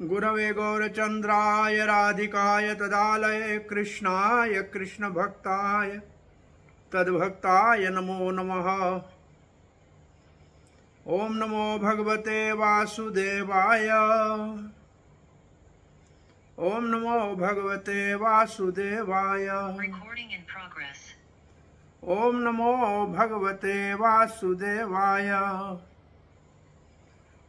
गुरवे गौरचंद्राय राधिकाय तदालये कृष्णाय कृष्णभक्ताय तद्भक्ताय नमो नमः। ओम नमो भगवते वासुदेवाय। ओम नमो भगवते वासुदेवाय। ओम नमो भगवते वासुदेवाय।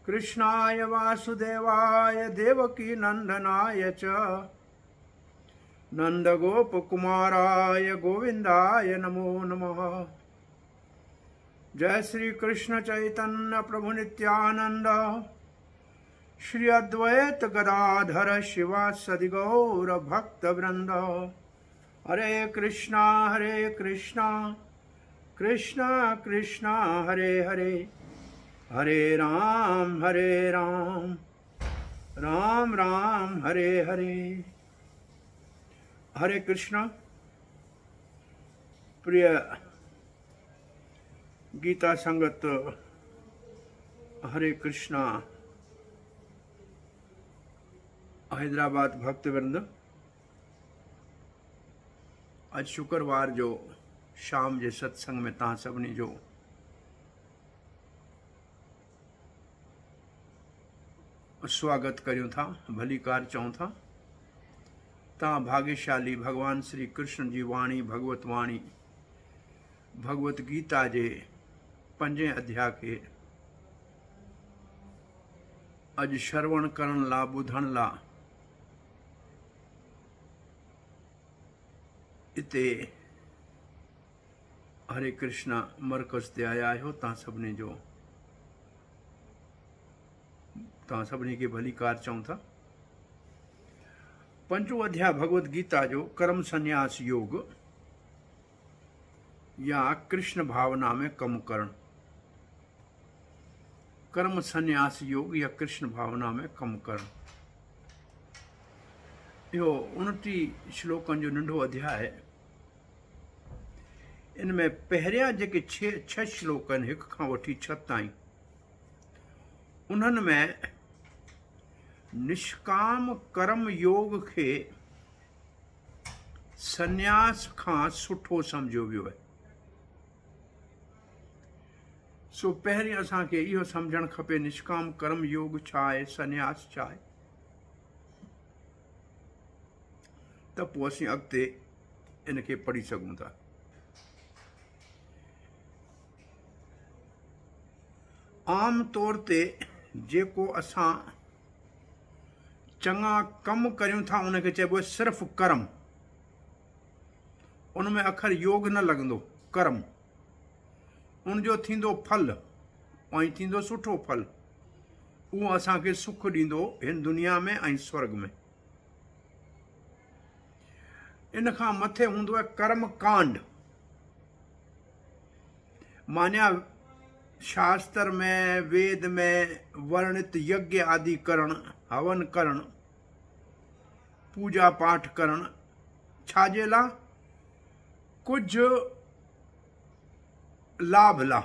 कृष्णाय वासुदेवाय देवकी नंदनाय च नंदगोपकुमाराय गोविंदाय नमो नमः। जय श्री कृष्ण चैतन्य प्रभु नित्यानंद श्री अद्वैत गदाधर शिवासदि गौर भक्त वृंद। हरे कृष्णा कृष्णा कृष्णा हरे हरे, हरे राम राम राम हरे हरे। हरे कृष्णा। प्रिय गीता संगत हरे कृष्णा हैदराबाद भक्तवृंद, आज शुक्रवार जो शाम जे सत्संग में तव्हां सभिनी जो स्वागत करूं था, भलीकार चऊं था। तव्हां भाग्यशाली भगवान श्री कृष्ण जी वाणी भगवत वाणी भगवत गीता जे 5 अध्याय के अज श्रवण करण ला ॿुधण ला इते हरे कृष्णा मरकज़ ते आया आहियो। तव्हां सभिनी खे भलीकार चऊं था। 5 अध्याय भगवत गीता जो कर्म संन्यास योग या कृष्ण भावना में कम करण। कर्म संन्यास योग या कृष्ण भावना में कम करण, यो 29 श्लोकन जो नंढो अध्याय है। इनमें पहिरियां जेके 6 श्लोक आहिनि, 1 खां वठी 6 ताईं, उन्हनि में निष्काम कर्म योग के संन्यास खां सुठो समझो वियो है। सो पहिरीं असांखे इहो समझण खपे निष्काम कर्म योग छा आहे, संन्यास छा आहे, त पोइ असीं अॻिते इनखे पढ़ी सघूं था। आम तौर ते जेको असां चङा कम करियूं था उनखे चइबो आहे सिर्फ़ कर्म। उनमें अखर योग न लॻंदो, कर्म। उनजो थींदो फल ऐं थींदो सुठो फल, उहो असांखे सुख ॾींदो हिन दुनिया में ऐं स्वर्ग में। इन खां मथे हूंदो आहे कर्म कांड। मान्या शास्त्र में वेद में वर्णित यज्ञ आदि करण, हवन करण, पूजा पाठ करण, छाजे ला? कुछ लाभ ला,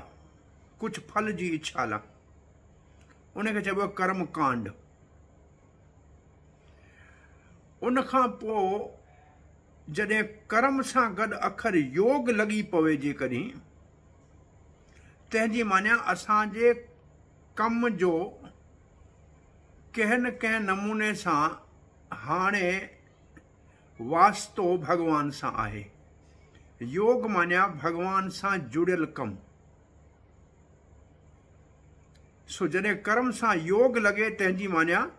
कुछ फल जी इच्छा ला, उनखे चइबो आहे कर्म कांड। उन खां पोइ जॾहिं कर्म सां गॾु अखर योग लॻी पवे जेकॾहिं, तंहिंजी मान्या असांजे कम जो कंहिं न कंहिं नमूने सां हाणे वास्तो भगवान सां आहे। योग मान्या भगवान सां जुड़ियल कम। सो जॾहिं कर्म सां योग लॻे, तंहिंजी मान्या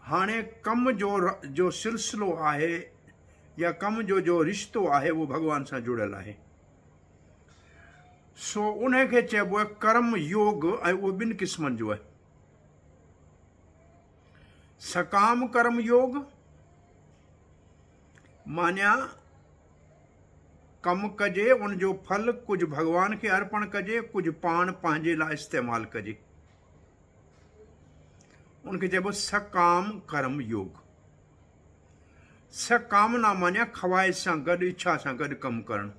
हाणे कम जो सिलसिलो आहे या कम जो रिश्तो आहे उहो भगवान सां जुड़ियल आहे। सो उनखे चइबो आहे कर्म योग, ऐं उहो 2 क़िस्मनि जो आहे। सकाम कर्म योग मान्या कम कजे, उनजो फल कुछ भगवान के अर्पण कजे, कुछ पाण पंहिंजे लाइ इस्तेमाल कजे, उनखे चइबो सकाम कर्म योग। सकामना मान्या ख्वाहिश सां गॾु, इच्छा सां गॾु कमु करणु।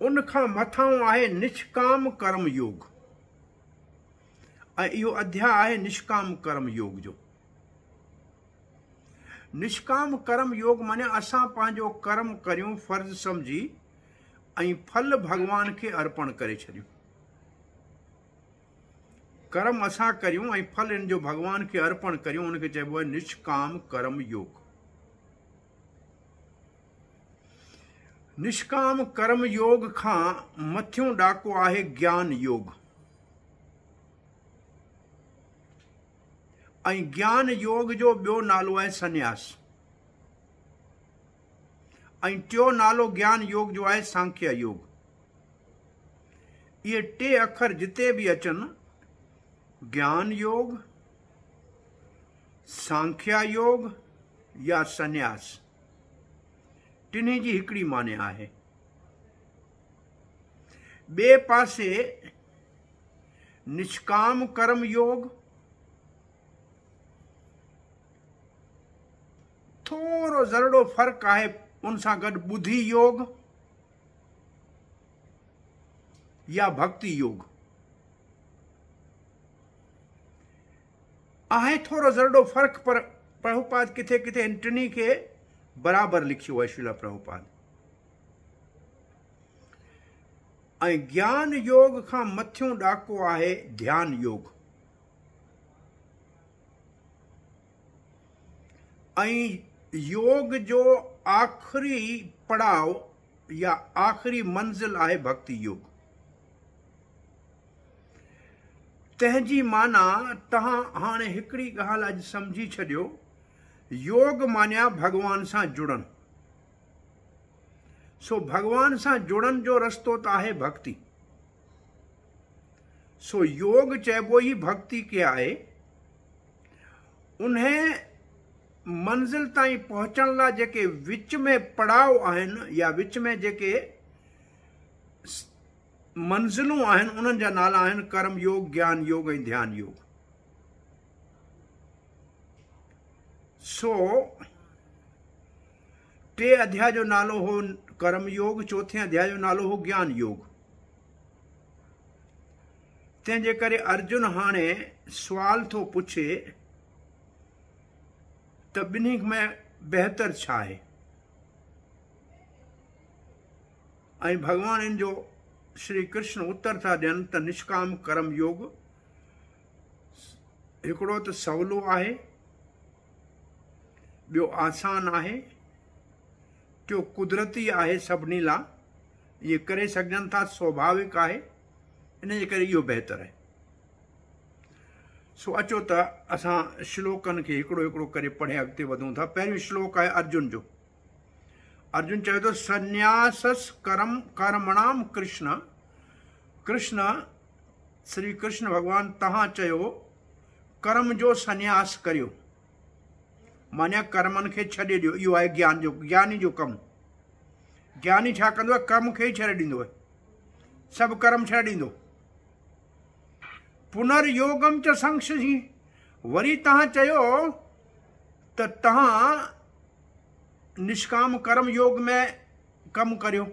उन खां मथां आहे निष्काम कर्म योग। ऐं इहो अध्याय आहे निष्काम कर्म योग जो। निष्काम कर्म योग माने असां पंहिंजो कर्म करियूं फर्ज़ सम्झी ऐं फल भॻवान खे अर्पण करे छॾियूं। कर्म असां करियूं ऐं फल इन जो भॻवान खे अर्पण करियूं, उनखे चइबो आहे निष्काम कर्म योग। निष्काम कर्म योग खां मथियों ॾाको आहे ज्ञान योग। ऐं ज्ञान योग जो ॿियो नालो आहे संन्यास। ऐं टियों नालो ज्ञान योग जो आहे सांख्य योग। इहे टे अखर जिते बि अचनि, ज्ञान योग, सांख्या योग या संन्यास, टिन्ही जी हिकिड़ी माने आहे। ॿिए पासे निष्काम कर्म योग थोरो ज़रड़ो फ़र्क़ु आहे, उन सां गॾु बुद्धि योग या भक्ति योग आहे। थोरो ज़रड़ो फ़र्क़ु, पर प्रभुपाद किथे किथे इन टिन्ही खे बराबरि लिखियो आहे श्रील प्रभुपाद। ऐं ज्ञान योग खां मथियों ॾाको आहे ध्यान योग। ऐं योग जो आख़िरी पड़ाव या आख़िरी मंज़िल आहे भक्ति योग। तंहिंजी माना तव्हां हाणे हिकिड़ी ॻाल्हि अॼु सम्झी छॾियो, योग मानिया भॻवान सां जुड़नि। सो भॻवान सां जुड़न जो रस्तो त आहे भक्ति। सो योग चइबो ई भक्ति खे आहे। उन्हें मंज़िल ताईं पहुचण लाइ जेके विच में पड़ाव आहिनि या विच में जेके मंज़िलूं आहिनि, उन्हनि जा नाला आहिनि कर्म योग, ज्ञान योग ऐं ध्यान योग। सो टे अध्याय जो नालो हो कर्म योग, चौथे अध्याय जो नालो हो ज्ञान योग। तंहिंजे करे अर्जुन हाणे सुवाल थो पुछे त ॿिन्ही में बहितर छा आहे। ऐं भॻवान इन जो श्री कृष्ण उत्तर था ॾियनि त निष्काम कर्म योग हिकिड़ो त सवलो आहे, ॿियो आसान आहे, टियों कुदरती आहे सभिनी लाइ, इहे करे सघनि था, स्वाभाविक आहे, इन जे करे इहो बहितर आहे। सो अचो त असां श्लोकनि खे हिकिड़ो हिकिड़ो करे पढ़े अॻिते वधूं था। पहिरियों श्लोक आहे अर्जुन जो। अर्जुन चवे थो संन्यासस कर्म कर्मणाम कृष्ण। कृष्ण श्री कृष्ण भॻवान तव्हां चयो कर्म जो संन्यास करियो, माना कर्मनि खे छॾे ॾियो। इहो आहे ज्ञान जो, ज्ञानी जो कमु। ज्ञानी छा कंदो आहे? कर्म खे ई छॾे ॾींदो आहे, सभु कर्म छॾे ॾींदो। पुनर्योगम च संशयी, वरी तव्हां चयो त तव्हां निष्काम कर्म योग में कमु करियो।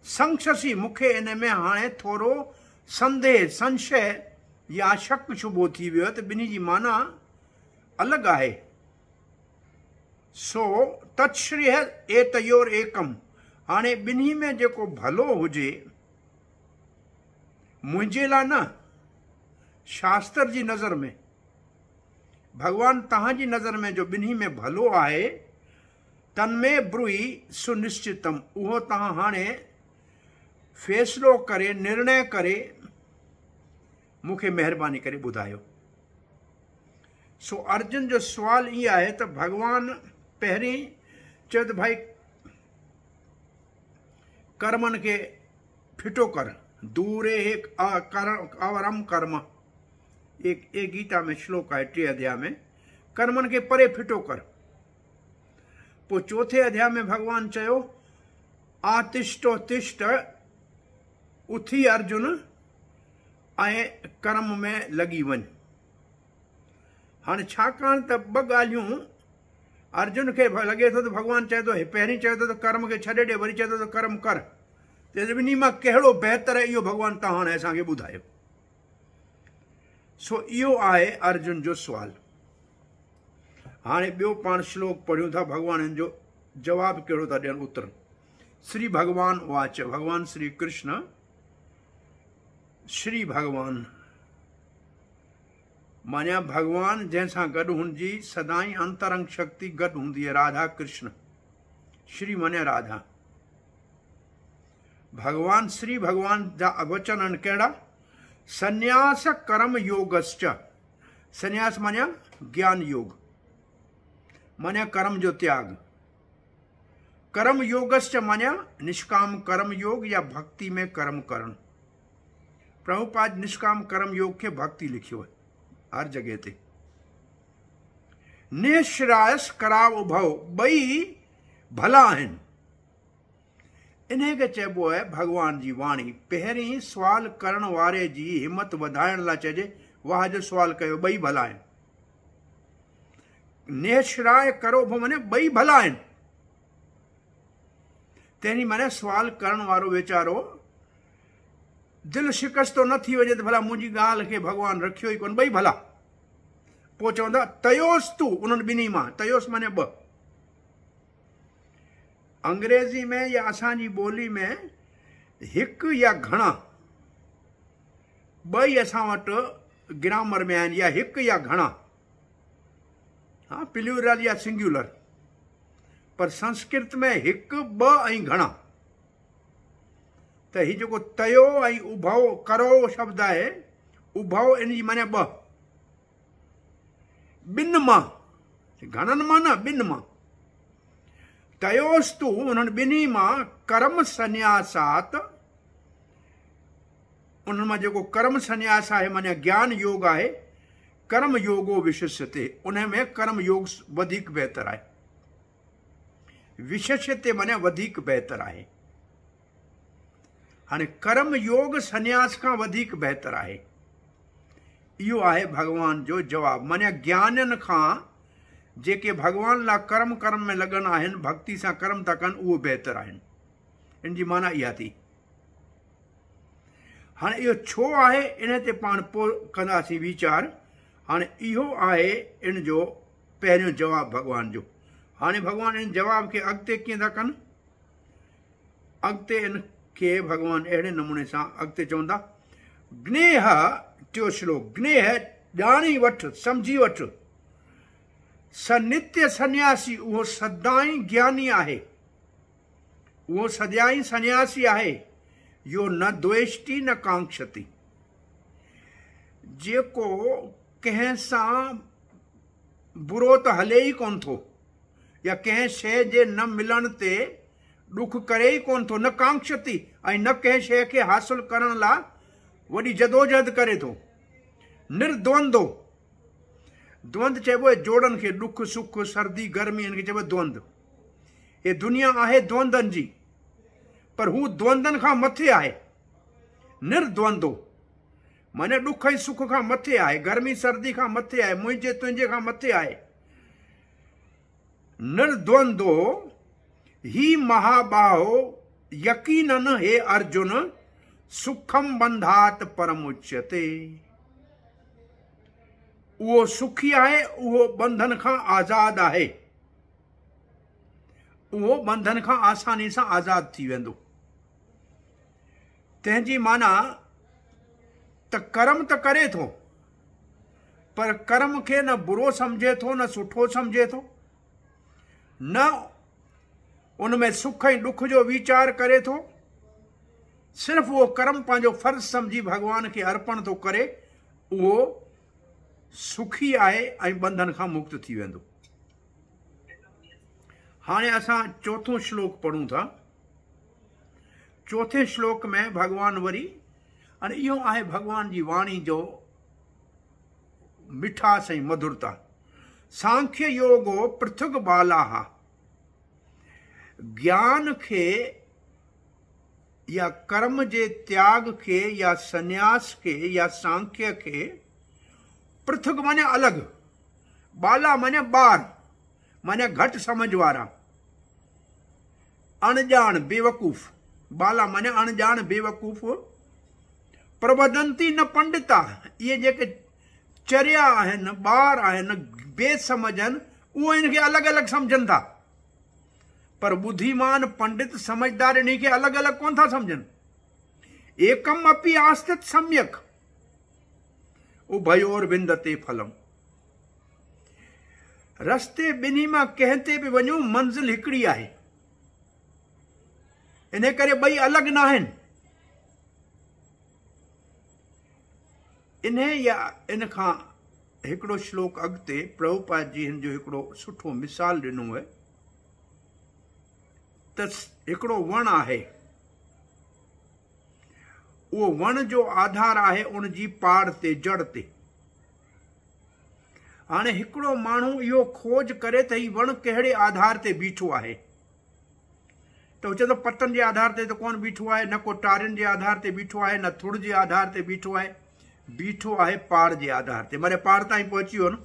संशयी, मूंखे इन में हाणे थोरो संदेह, संशय या शक शुबो थी वियो त ॿिन्ही जी माना अलॻि आहे। सो तत्श्रेय एतयोर एकम, हाणे ॿिन्ही में जेको भलो हुजे मुंहिंजे लाइ न, शास्त्र जी नज़र में, भॻवान तव्हांजी नज़र में जो ॿिन्ही में भलो आहे, तन्में ब्रूहि सुनिश्चितम, उहो तव्हां हाणे फ़ैसिलो करे, निर्णय करे मूंखे महिरबानी करे ॿुधायो। सो अर्जुन जो सुवाल इहो आहे त भॻवान पहिरीं चयो त भाई कर्मनि खे फिटो कर, दूरे एक अवरम कर्म, एक गीता में श्लोक आहे 3 अध्याय में, कर्मनि खे परे फिटो कर। पोइ 4 अध्याय में भॻवान चयो आतिष्ठो तिष्ठ, उथी अर्जुन ऐं कर्म में लॻी वञ। हाणे छाकाणि त ॿ ॻाल्हियूं अर्जुन खे लॻे थो त भॻवानु चए थो, पहिरीं चए थो त कर्म खे छॾे ॾे, वरी चए थो त कर्म कर। त ॿिन्ही मां कहिड़ो बहितर आहे, इहो भॻवानु तव्हां हाणे असांखे ॿुधायो। सो इहो आहे अर्जुन जो सुवाल। हाणे ॿियो पाण श्लोक पढ़ियूं था, भॻवान हिन जो जवाब कहिड़ो था ॾियनि, उत्तर। श्री भगवान वाच, भगवान श्री कृष्ण, श्री भगवान माना भगवान जंहिंसां गॾु हुनजी सदाई अंतरंग शक्ति गॾु हूंदी आहे, राधा कृष्ण। श्री माने राधा। भगवान श्री भगवान जा वचन आहिनि कहिड़ा, संन्यास कर्म योगश्च। संन्यास माने ज्ञान योग, माने कर्म जो त्याग। कर्म योगश्च माने निष्काम कर्म योग या भक्ति में कर्म करण। प्रभुपाद निष्काम कर्म योग के भक्ति लिखियो है हर जगह ते। निश्रायस कराव उभव, ॿई भला आहिनि। इन्हे खे चइबो आहे भगवान जी वाणी। पहिरीं सुवाल करण वारे जी हिम्मत वधाइण लाइ चइजे, वाह जो सुवाल कयो, ॿई भला आहिनि। निश्राय करो उभव माने ॿई भला आहिनि। तंहिं माने सुवाल करण वारो वीचारो दिल शिकस्तो न थी वञे त भला मुंहिंजी ॻाल्हि खे भॻवानु रखियो ई कोन, ॿई भला। पोइ चवंदा तयोस्तु, उन्हनि ॿिन्ही मां। तयोस माने ॿ। अंग्रेज़ी में या असांजी ॿोली में हिकु या घणा, ॿई असां वटि ग्रामर में आहिनि, या हिकु या घणा। हाँ, प्लूरल या सिंगुलर। पर संस्कृत में हिकु, ॿ ऐं घणा। त हीउ जेको तयो ऐं उभव करो शब्द आहे, उभव इन जी माने ॿ। ॿिनि मां, घणनि मां न, ॿिनि मां। तयोस्तु, उन्हनि ॿिन्ही मां कर्म संन्यासात, उन्हनि मां जेको कर्म संन्यास आहे माने ज्ञान योग आहे, कर्म योगो विशिष्यते, उन में कर्म योग वधीक बहितर आहे। विशिष्यते माने वधीक बहितर आहे। हाणे कर्म योग संन्यास खां वधीक बहितर आहे। इहो आहे भगवान जो जवाब। माने ज्ञाननि खां जेके भगवान लाइ कर्म में लगन आहिनि, भक्ति सां कर्म था कनि, उहो बहितर आहिनि। इन जी माना इहा थी। हाणे इहो छो आहे इन ते पाण पोइ कंदासीं वीचार। हाणे इहो आहे इन जो पहिरियों जवाब भगवान जो। हाणे भगवान इन जवाब खे अॻिते कीअं था कनि, अॻिते इन खे भगवान अहिड़े नमूने सां अॻिते चवंदा। ज्ञेह, टियों श्लोक। ज्ञेह, ॼाणी वठ, सम्झी वठ। सनित्य सन्यासी, उहो सदाई ज्ञानी आहे, उहो सदाई सन्यासी आहे। यो न द्वेष्टि न कांक्षति, जेको कंहिं सां बुरो त हले ई कोन थो, या कंहिं शइ जे न मिलण ते ॾुख करे ई कोन थो, न कांक्षति, ऐं न कंहिं शइ खे हासिल करण लाइ वॾी जदोजहद करे थो। निर्द्वंदो, द्वंद चइबो आहे जोड़नि खे, ॾुख सुख सर्दी गर्मी, हिन खे चइबो आहे द्वंद। हे दुनिया आहे द्वंदनि जी, पर हू द्वंदनि खां मथे आहे। निर्द्वंदो माने ॾुख ऐं सुख खां मथे आहे, गर्मी सर्दी खां मथे आहे, मुंहिंजे तुंहिंजे खां मथे आहे। निर्द्वंदो ही महाबाहो यकीनन हे अर्जुन सुखम बंधात परमुच्यते। उहो सुखी आहे, उहो बंधन खां आज़ाद आहे, उहो बंधन खां आसानी सां आज़ाद थी वेंदो। तंहिंजी माना त कर्म त करे थो, पर कर्म खे न बुरो सम्झे थो, न सुठो सम्झे थो, न उन में सुख ऐं ॾुख जो वीचार करे थो। सिर्फ़ु उहो कर्म पंहिंजो फर्ज़ सम्झी भॻवान खे अर्पण थो करे, उहो सुखी आहे ऐं बंधन खां मुक्त थी वेंदो। हाणे असां चौथों श्लोक पढ़ूं था। चौथे श्लोक में भगवान वरी, हाणे इहो आहे भगवान जी वाणी जो मिठास ऐं मधुरता। सांख्य योगो पृथक बालाहा, ज्ञान खे या कर्म जे त्याग खे या संन्यास खे या सांख्य खे पृथक माने अलग, बाला माने ॿार, माने घटि समझ वारा, अणजाण बेवकूफ़। बाला माने अणजाण बेवकूफ़। प्रबदंती न पंडिता, इहे जेके चरिया आहिनि, ॿार आहिनि, बेसमझ आहिनि, उहो इनखे अलॻि अलॻि सम्झनि था। पर बुद्धिमान पंडित समझदार इन खे अलॻि अलॻि कोन था सम्झनि। एकम अपि आस्तित सम्यक उभयोर विंदते फलम। रस्ते ॿिन्ही मां कंहिं ते बि वञो, मंज़िल हिकिड़ी आहे। इन करे ॿई अलॻि न आहिनि। इन खां हिकिड़ो श्लोक अॻिते प्रभुपाद जी हिन जो हिकिड़ो सुठो मिसाल ॾिनो आहे त हिकिड़ो वणु आहे, उहो वण जो आधार आहे उन जी पाड़ ते, जड़ ते। हाणे हिकिड़ो माण्हू इहो खोज करे त हीउ वणु कहिड़े आधार ते बीठो आहे, त हू चए थो पतनि जे आधार ते त कोन बीठो आहे, न को टारियुनि जे आधार ते बीठो आहे, न थुड़ जे आधार ते बीठो आहे, बीठो आहे पाड़ जे आधार ते, माने पाड़ ताईं पहुची वियो न।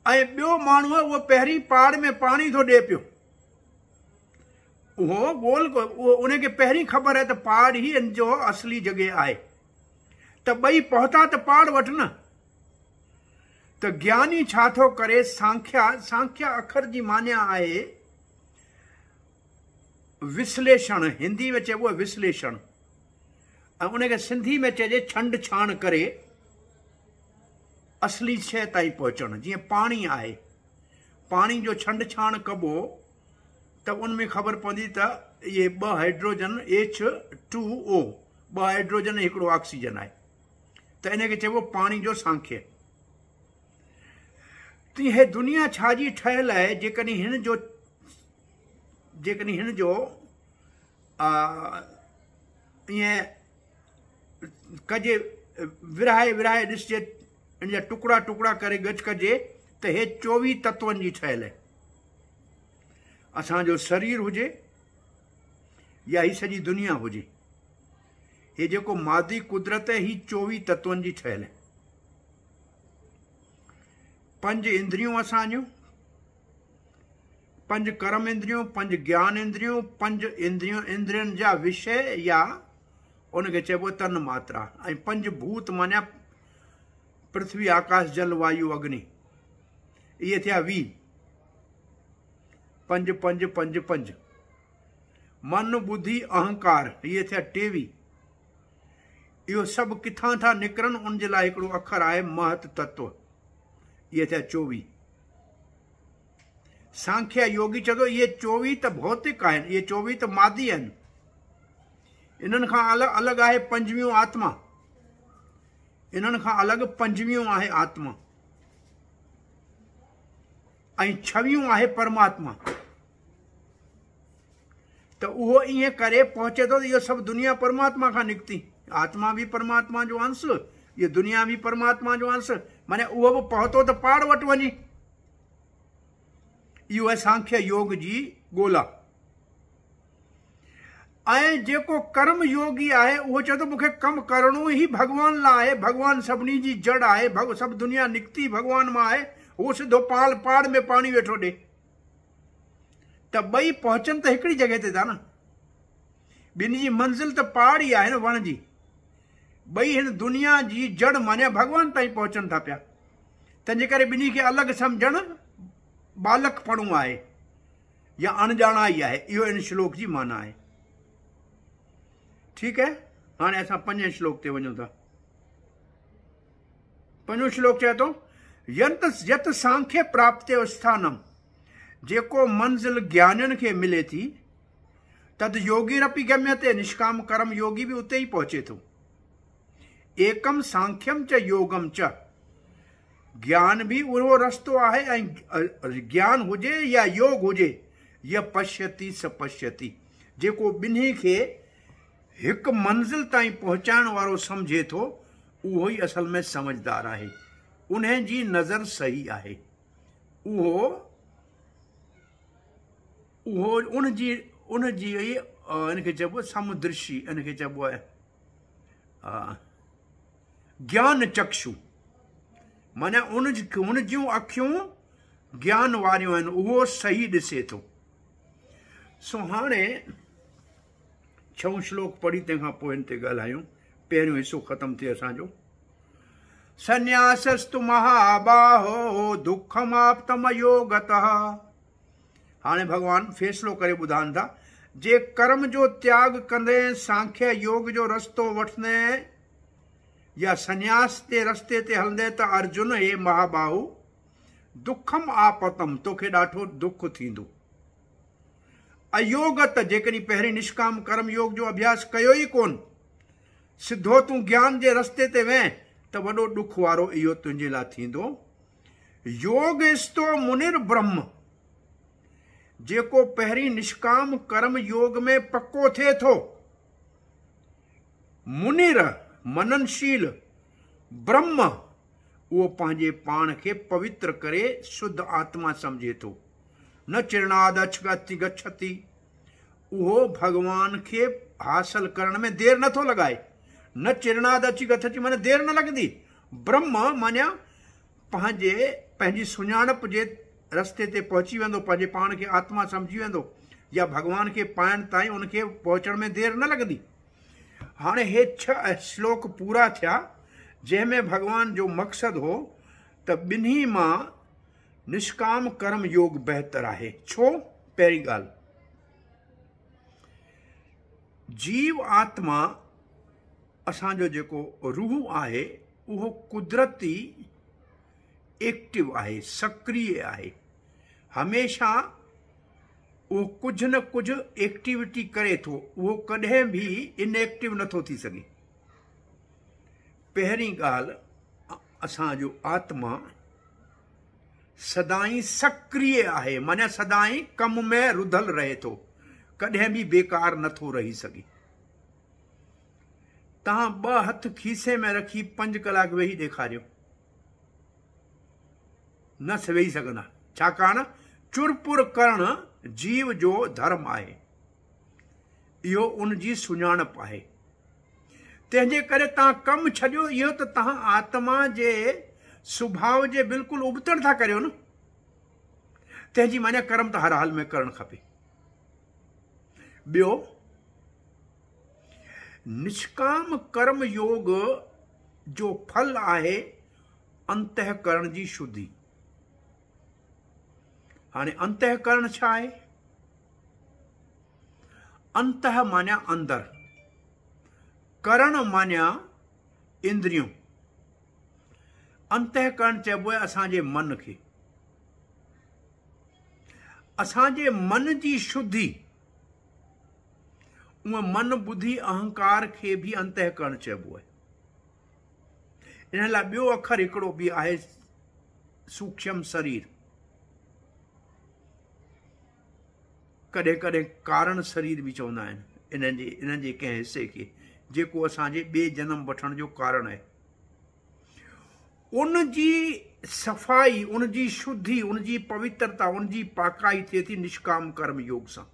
ऐं ॿियो माण्हू आहे, उहो पहिरीं पाड़ में पाणी थो ॾिए पियो, उहो उनखे पहिरीं ख़बर आहे त पाड़ ई इन जो असली जॻह आहे, त ॿई पहुता त पाड़ वटि न। त ज्ञानी छा थो करे, सांख्या अखर जी मान्या आहे विश्लेषण, हिंदी में चइबो आहे विश्लेषण, ऐं उनखे सिंधी में चइजे छंड छाण करे असली शइ ताईं पहुचणु। जीअं पाणी आहे, पाणी जो छंड छाण कबो त उनमें ख़बर पवंदी त इहे 2 हाइड्रोजन H2O, 2 हाइड्रोजन हिकिड़ो ऑक्सीजन आहे, त इनखे चइबो पाणी जो सांख्य। तीअं हे दुनिया छाजी ठहियल आहे, जेकॾहिं हिन जो ईअं कजे विरहाए ॾिसजे, इन जा टुकड़ा टुकड़ा करे गज कजे त हे 24 तत्वनि जी ठहियल आहे। असांजो शरीर हुजे या ही सॼी दुनिया हुजे, हे जेको मादी कुदरत आहे ही 24 तत्वनि जी ठहियल आहे। 5 इंद्रियूं असांजूं, 5 कर्म इंद्रियूं, 5 ज्ञान इंद्रियूं, 5 इंद्रियनि जा विषय या उनखे चइबो तन मात्रा, ऐं 5 भूत माना पृथ्वी आकाश जल वायु अग्नि, इहे थिया 20। 5 5 5 5 मन बुद्धि अहंकार, इहे थिया 23। इहो सभु किथां था निकिरनि, उन जे लाइ हिकिड़ो अखर आहे महत तत्व, इहे थिया 24। सांख्या योगी चए थो इहे 24 त भौतिक आहिनि, इहे 24 त मादी आहिनि। इन्हनि खां अलॻि आहे 5वीं आत्मा, इन्हनि खां अलॻि 5वीं आहे आत्मा, ऐं 6वीं आहे परमात्मा। त उहो ईअं करे पहुचे थो त इहो सभु दुनिया परमात्मा खां निकिती, आत्मा बि परमात्मा जो अंश, इहो दुनिया बि परमात्मा जो अंश, माने उहो बि पहुतो त पाड़ वटि वञी। इहो आहे सांख्य योग जी ॻोल्हा। ऐं जेको कर्म योगी आहे उहो चए थो मूंखे कमु करणो ई भॻवान लाइ आहे, भॻवान सभिनी जी जड़ आहे, सभु दुनिया निकिती भॻवान मां आहे, उहो सिधो पाड़ में पाणी वेठो ॾे। त ॿई पहुचनि त हिकिड़ी जॻह ते था न, ॿिन्ही जी मंज़िल त पाड़ ई आहे न, वण जी। ॿई हिन दुनिया जी जड़ माने भॻवान ताईं पहुचनि था पिया, तंहिंजे करे ॿिन्ही खे अलॻि सम्झणु बालकपणो आहे या अणॼाणा ई आहे। इहो इन श्लोक जी माना आहे। ठीकु आहे, हाणे असां 5 श्लोक ते वञूं था। 5 श्लोक चए थो यत सांख्य प्राप्ते स्थानम, जेको मंज़िल ज्ञानियुनि खे मिले थी, तद योगिरपि गम्यते, निष्काम कर्म योगी बि उते ई पहुचे थो। एकम सांख्यम च योगम च, ज्ञान भी उहो रस्तो आहे, ऐं ज्ञान हुजे या योग हुजे, य पश्यति स पश्यति, जेको ॿिन्ही खे हिकु मंज़िल ताईं पहुचाइण वारो सम्झे थो, उहो ई असल में समझदार आहे, उन्हें जी नज़र सही आहे। उहो उनजी इनखे चइबो समुदृशी, इनखे चइबो आहे ज्ञान चक्षु, माना उन जूं अखियूं ज्ञान वारियूं आहिनि, उहो सही ॾिसे थो। सो हाणे 6 श्लोक पढ़ी तंहिंखां पोइ हिन ते ॻाल्हायूं, पहिरियों हिसो ख़तमु थिए असांजो। संन्यासस्तु महाबाहो दुखमाप्तम योगतः। हाणे भगवान फैसलो करे ॿुधाइनि था, जे कर्म जो त्याग कंदे सांख्य योग जो रस्तो वठंदे या संन्यास ते रस्ते ते हलंदे त अर्जुन हे महाबाहु दुखम आपतम, तोखे ॾाढो दुख थींदो। अयोगत, जेकॾहिं पहिरीं निष्काम कर्म योग जो अभ्यास कयो ई कोन, सिधो तूं ज्ञान जे रस्ते ते वएं त वॾो दुख वारो इहो तुंहिंजे लाइ थींदो। योगिस्तो मुनिर ब्रह्म, जेको पहिरीं निष्काम कर्म योग में पक्को थिए थो, मुनिर मननशील ब्रह्म, उहो पंहिंजे पाण खे पवित्र करे शुद्ध आत्मा समझे थो। न चिरणाद गच्छति, उहो भगवान खे हासिल करण में देर नथो लॻाए। न चिरणाद गच्छति माने देर न लॻंदी। ब्रह्म माना पंहिंजी सुञाणप जे रस्ते ते पहुची वेंदो, पंहिंजे पाण खे आत्मा समझी वेंदो, या भगवान खे पाइण ताईं उनखे पहुचण में देर न लॻंदी। हाणे हे 6 श्लोक पूरा थिया, जंहिंमें भगवान जो मक़सदु हो त ॿिन्ही मां निष्काम कर्म योग बहितर आहे। छो? पहिरीं ॻाल्हि, जीव आत्मा असांजो जेको रूह आहे उहो कुदरती एक्टिव आहे, सक्रिय आहे। हमेशा उहो कुझु न कुझु एक्टिविटी करे थो, उहो कॾहिं बि इनएक्टिव नथो थी सघे। पहिरीं ॻाल्हि, असांजो आत्मा सदाई सक्रिय आहे, माना सदाई कम में रुधल रहे थो, कॾहिं बि बेकार नथो रही सघे। तव्हां 2 हथ खीसे में रखी 5 कलाक वेही ॾेखारियो, न वेही सघंदा, छाकाणि चुरपुर करणु जीव जो धर्म आहे, इहो उन जी सुञाणप आहे। तंहिंजे करे तव्हां कमु छॾियो, इहो त तव्हां आत्मा जे सुभाउ जे बिल्कुलु उबतड़ था करियो न। तंहिंजी माना कर्म त हर हाल में करणु खपे। ॿियो, निष्काम कर्म योग जो फल आहे अंतःकरण जी शुद्धि। हाणे अंतःकरण छा आहे? अंतः माना अंदर, करण माना इंद्रियों। अंतःकरण चइबो आहे असांजे मन खे। असांजे मन जी शुद्धि, उहा मन बुद्धि अहंकार खे बि अंतःकरण चइबो आहे। इन लाइ ॿियो अखर हिकिड़ो बि आहे, सूक्ष्म शरीर, कॾहिं कॾहिं कारण शरीर बि चवंदा आहिनि इन्हनि जे कंहिं हिसे खे, जेको असांजे ॿिए जनम वठण जो कारण आहे। उन जी सफ़ाई, उन जी शुद्धि, उन जी पवित्रता, उन जी पाकाई थिए थी निष्काम कर्म योग सां।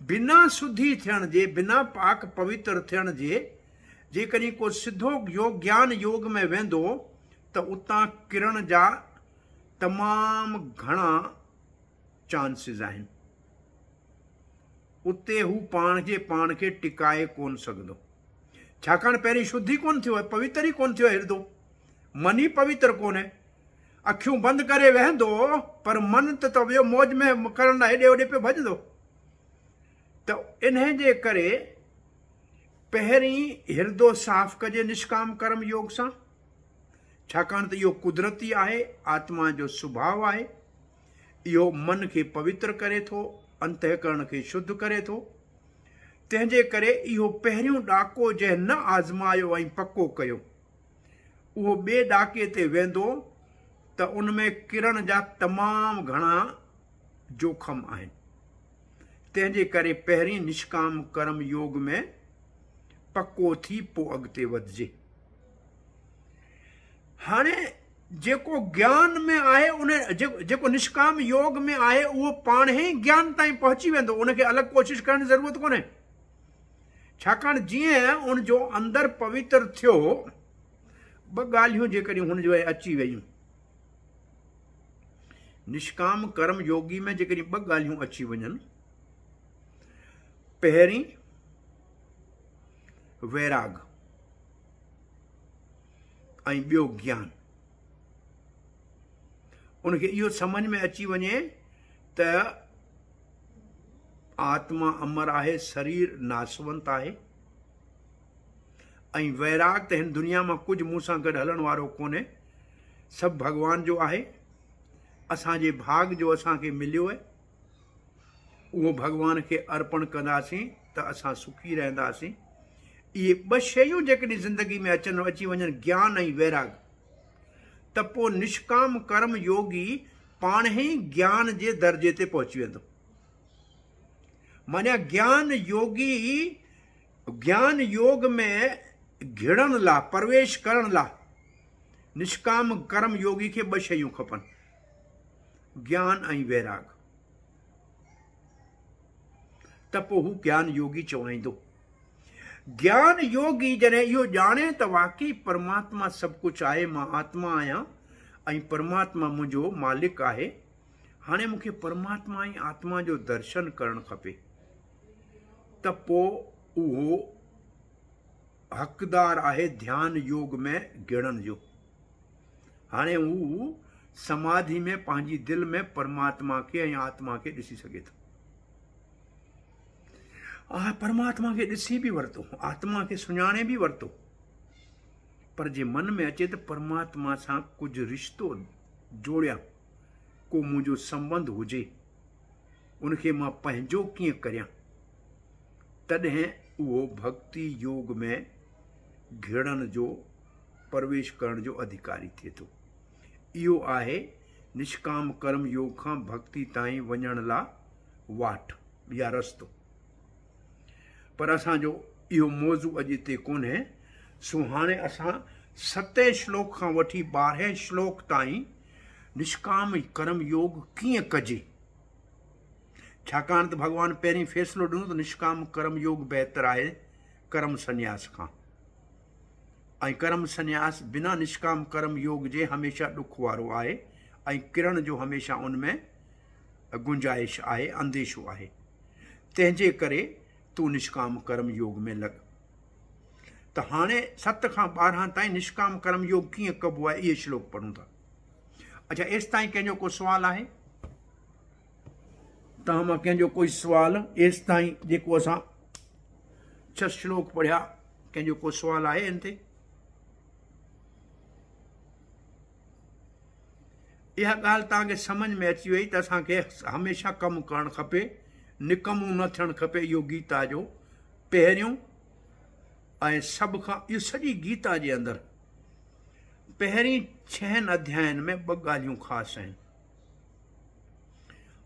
बिना शुद्धि थियण जे, बिना पाक पवित्र थियण जे जेकॾहिं को सिधो योग ज्ञान योग में वेंदो त उतां किरण जा तमामु घणा चांसिस आहिनि। उते हू पाण खे टिकाए कोन सघंदो, छाकाणि पहिरीं शुद्धि कोन थियो आहे, पवित्र ई कोन थियो आहे हिरदो, मन ई पवित्र कोन्हे। अखियूं बंदि करे वेहंदो, पर मन त वियो मौज में करण लाइ हेॾे होॾे पियो भॼंदो। त इन जे करे पहिरीं हिरदो साफ़ कजे निष्काम कर्म योग सां, छाकाणि त इहो कुदरती आहे, आत्मा जो सुभाउ आहे। इहो मन खे पवित्र करे थो, अंतःकरण खे शुद्ध करे थो। तंहिंजे करे इहो पहिरियों ॾाको जंहिं न आज़मायो ऐं पको कयो, उहो ॿिए ॾाके ते वेंदो त उन में किरण जा तमामु घणा जोखम आहिनि। तंहिंजे करे पहिरीं निष्काम कर्म योग में पको थी पोइ अॻिते वधिजे। हाणे जेको ज्ञान में आहे, उन जेको निष्काम योग में आहे, उहो पाण ई ज्ञान ताईं पहुची वेंदो, उनखे अलॻि कोशिशि करण जी ज़रूरत कोन्हे। छाकाणि जीअं उन जो अंदरि पवित्र थियो, 2 ॻाल्हियूं जेकॾहिं हुन जो अची वयूं, निष्काम कर्म योगी में जेकॾहिं 2 ॻाल्हियूं अची वञनि, पहिरीं वैराग, ऐं ॿियो ज्ञान। उनखे इहो सम्झ में अची वञे त आत्मा अमर आहे, शरीर नासवंत आहे, ऐं वैराग त हिन दुनिया मां कुझु मूं सां गॾु हलण वारो कोन्हे, सभु भॻवान जो आहे, असांजे भाग जो असांखे मिलियो आहे, उहो भॻवान खे अर्पण कंदासीं त असां सुखी रहंदासीं। इहे ॿ शयूं जेकॾहिं ज़िंदगी में अची वञनि, ज्ञान ऐं वैराग, त पोइ निष्काम कर्म योगी पाण ई ज्ञान जे दर्जे ते पहुची वेंदो। माना ज्ञान योग में घिड़न लाइ, प्रवेश करण लाइ निष्काम कर्म योगी खे ॿ शयूं खपनि, ज्ञान ऐं वैराग। त पोइ हू ज्ञान योगी चवाईंदो। ज्ञान योगी जॾहिं इहो ॼाणे त वाकई परमात्मा सभु कुझु आहे, मां आत्मा आहियां ऐं परमात्मा मुंहिंजो मालिक आहे, हाणे मूंखे परमात्मा ऐं आत्मा जो दर्शन करणु खपे, त पोइ उहो हक़दार आहे ध्यान योग में गिणण जो। हाणे हू समाधि में पंहिंजी दिलि में परमात्मा खे ऐं आत्मा खे ॾिसी सघे थो। परमात्मा खे ॾिसी बि वरितो, आत्मा खे सुञाणे बि वरितो, पर जे मन में अचे त परमात्मा सां कुझु रिश्तो जोड़ियां, को मुंहिंजो संबंध हुजे, उनखे मां पंहिंजो कीअं करियां, तॾहिं उहो भक्ति योग में घिड़न जो, प्रवेश करण जो अधिकारी थिए थो। इहो आहे निष्काम कर्म योग खां भक्ति ताईं वञण लाइ वाट या रस्तो। पर असांजो इहो मौज़ू अॼु हिते कोन्हे, सो हाणे असां 7 श्लोक खां वठी 12 श्लोक ताईं निष्काम कर्म योग कीअं कजे, छाकाणि त भॻवान पहिरीं फ़ैसिलो ॾिनो त निष्काम कर्म योग बहितर आहे कर्म संन्यास खां, ऐं कर्म संन्यास बिना निष्काम कर्म योग जे हमेशह ॾुख वारो आहे, ऐं किरण जो हमेशह उनमें गुंजाइश आहे, अंदेशो आहे। तंहिंजे करे तूं निष्काम कर्म योग में लॻ। त हाणे 7 खां 12 ताईं निष्काम कर्म योग कीअं कबो आहे, इहे श्लोक पढ़ूं था। अच्छा, एसि ताईं कंहिंजो को सुवाल आहे? तव्हां मां कंहिंजो कोई सुवाल एसि ताईं जेको असां 6 श्लोक पढ़िया, कंहिंजो को सुवाल आहे इन ते? इहा ॻाल्हि तव्हांखे सम्झ में अची वई त असांखे हमेशह कमु करणु खपे, निकमो न थियणु खपे। इहो गीता जो पहिरियों ऐं सभ खां, इहो सॼी गीता जे अंदरि पहिरीं 6 अध्यायनि में 2 ॻाल्हियूं ख़ासि आहिनि।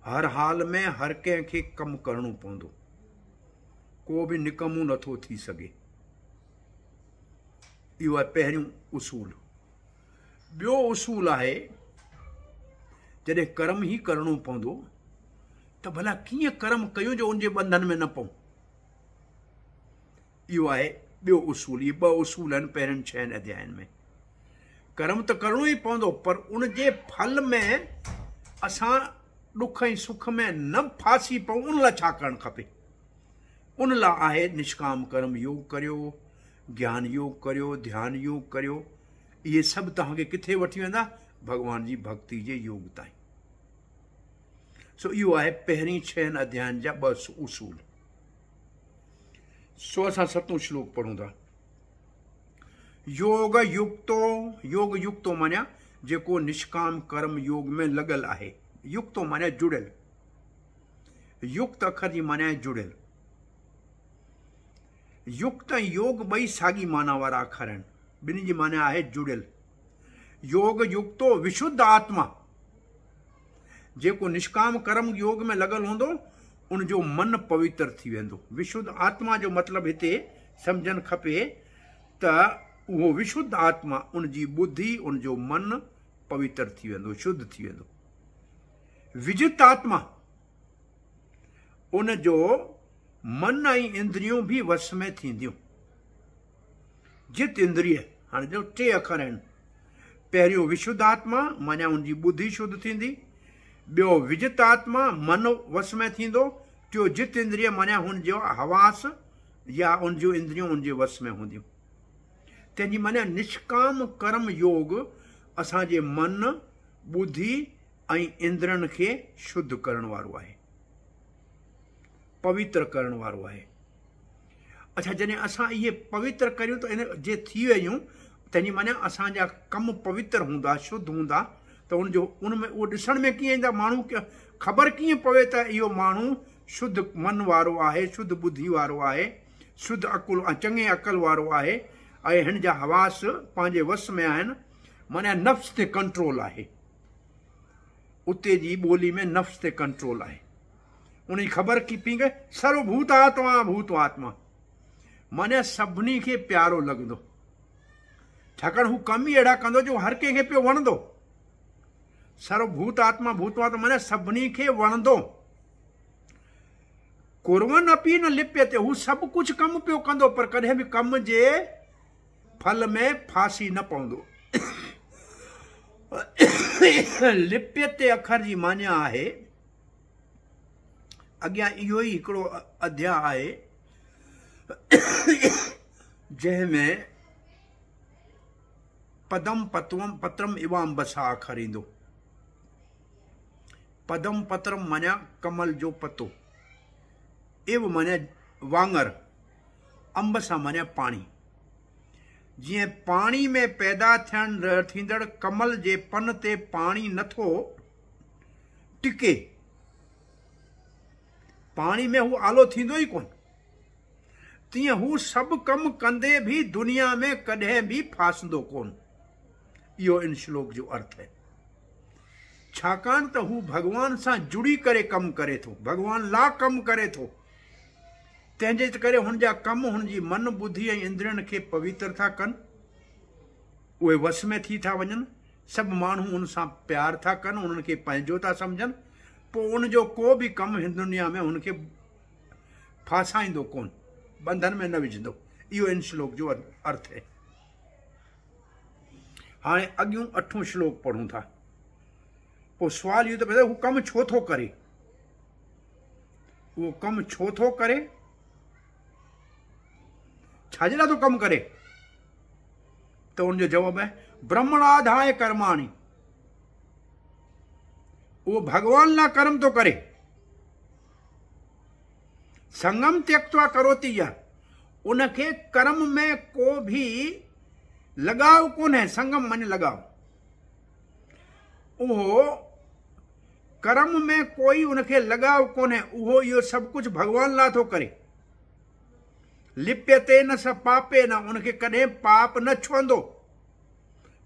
हर हाल में हर कंहिंखे कमु करणो पवंदो, को बि निकमो नथो थी सघे। इहो आहे पहिरियों उसूल। ॿियो उसूल आहे, जॾहिं कर्म ई करणो पवंदो त भला कीअं कर्म कयूं जो उनजे बंधन में न पऊं। इहो आहे ॿियो उसूल। इहे 2 उसूल आहिनि पहिरियनि 6 अध्यायनि में। कर्म त करणो ई पवंदो, पर उनजे फल में असां ॾुख ऐं सुख में न फासी पऊं, उन लाइ छा करणु खपे। उन लाइ आहे निष्काम कर्म योग करियो, ज्ञान योग करियो, ध्यान योग करियो। इहे सभु तव्हांखे किथे वठी वेंदा? भॻवान जी भक्ति जे योग ताईं। सो इहो आहे पहिरीं 6 अध्यायनि जा 2 उसूल। सो असां 7 श्लोक पढ़ूं था। योग युक्तो माना जेको निष्काम कर्म योग में लॻल आहे। युक्तो माना जुड़ियल, युक्त अखर जी माना आहे जुड़ियल। युक्त ऐं योग ॿई साॻी माना वारा अखर आहिनि, ॿिन्ही जी माना आहे जुड़ियल। योग युक्तो विशुद्ध आत्मा, जेको निष्काम कर्म योग में लॻल हूंदो उनजो मन पवित्र थी वेंदो। विशुद्ध आत्मा जो मतिलबु हिते सम्झणु खपे त उहो विशुद्ध आत्मा, उनजी बुद्धि, उनजो मन पवित्र थी वेंदो, शुद्ध थी वेंदो। विजित आत्मा, उनजो मन ऐं इंद्रियूं बि वस में थींदियूं। जित इंद्रिय, हाणे जो 3 अखर आहिनि। पहिरियों विशुद्ध आत्मा माना उनजी बुद्धि शुद्ध थींदी, ॿियो विजित आत्मा मन वस में थींदो, टियों जित इंद्रिय माना हुनजो हवास या उनजो इंद्रियूं उनजे वस में हूंदियूं। तंहिंजी माना निष्काम कर्म योग असांजे मन बुद्धि ऐं इंद्रियनि खे शुद्ध करण वारो आहे, पवित्र करण वारो आहे। अच्छा, जॾहिं असां इहे पवित्र करियूं त इन जे थी वियूं, तंहिंजी माना असांजा कम पवित्र हूंदा, शुद्ध हूंदा, त उनमें उहो ॾिसण में कीअं ईंदा, माण्हू ख़बर कीअं पवे त इहो माण्हू शुद्ध मन वारो आहे, शुद्ध बुद्धि वारो आहे, शुद्ध अकुल चङे अकल वारो आहे ऐं हिन जा हवास पंहिंजे वस में आहिनि, माना नफ़्स ते कंट्रोल आहे। उते जी ॿोली में नफ़्स ते कंट्रोल आहे। उन जी ख़बर की पई गए सर्वभूत आत्मा भूत आत्मा, माना सभिनी खे प्यारो लॻंदो, छाकाणि हू कम ई अहिड़ा कंदो जो हर कंहिंखे पियो वणंदो। सर्वभूत आत्मा भूत आत्मा माना सभिनी खे वणंदो। कुर्वन् अपि न लिप्यते, हू सभु कुझु कमु पियो कंदो पर कॾहिं बि कम जे फल में फासी न पवंदो। लिप्यते अखर जी मान्या आहे, अॻियां इहो ई हिकिड़ो अध्याय आहे जंहिंमें पदम पत्रम इवाम बसा अखर ईंदो। पदम पत्रम माना कमल जो पतो, इव माना वांगर, अंब सां माना पाणी। जीअं पाणी में पैदा थींदड़ कमल जे पन ते पाणी नथो टिके, पाणी में हू आलो थींदो ई कोन, तीअं हू सभु कम कंदे भी दुनिया में कॾहिं भी फासंदो कोन। इहो इन श्लोक जो अर्थ है। छाकाणि त हू भगवान सां जुड़ी करे कमु करे थो, भगवान ला कमु करे थो, तंहिंजे करे हुनजा कम हुनजी मन बुद्धि ऐं इंद्रियनि खे पवित्र था कनि, उहे वस में थी था वञनि, सभु माण्हू उन सां प्यार था कनि, उन्हनि खे पंहिंजो था सम्झनि, पोइ उनजो को बि कमु हिन दुनिया में हुनखे फासाईंदो कोन, बंधन में न विझंदो। इहो इन श्लोक जो अर्थ है। हाणे अॻियूं 8 श्लोक पढ़ूं था। पोइ सुवाल इहो त पैदा, हू कमु छो थो करे, उहो कमु छो थो करे, छाजे लाइ थो कमु करे? त उनजो जवाब है ब्रह्मणाधाय कर्माणि, उहो भगवान लाइ कर्म थो करे। संगम त्यक्त्वा करोति यः, उनखे कर्म में को भी लगाव कोन है। संगम माने लगाव, उहो कर्म में कोई उनखे लगाव कोन है, उहो इहो सभु कुझु भगवान लाइ थो करे। लिप्यते न स पापे न, उनखे कॾहिं पाप न छुअंदो।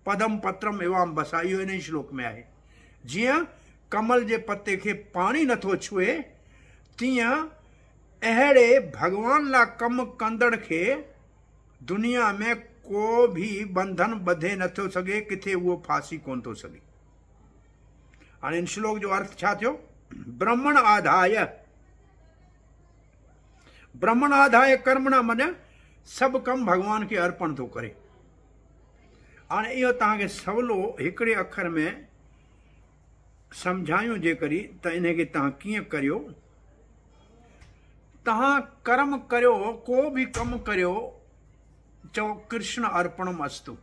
पदम पत्रम इवाम बसा, इहो इन श्लोक में आहे। जीअं कमल जे पत्ते खे पाणी नथो छुए, तीअं अहिड़े भगवान लाइ कमु कंदड़ खे दुनिया में को भी बंधन ॿधे नथो सघे, किथे उहो फासी कोन थो सघे। हाणे इन श्लोक जो अर्थ छा थियो? ब्रह्मण आधाय, ब्रह्मण आधाय कर्मणा माने सभु कम भगवान खे अर्पण थो करे। हाणे इहो तव्हांखे सवलो हिकिड़े अखर में सम्झायूं जे करी त इनखे तव्हां कीअं करियो। तव्हां कर्म करियो, को बि कमु करियो, चओ कृष्ण अर्पणम अस्तु,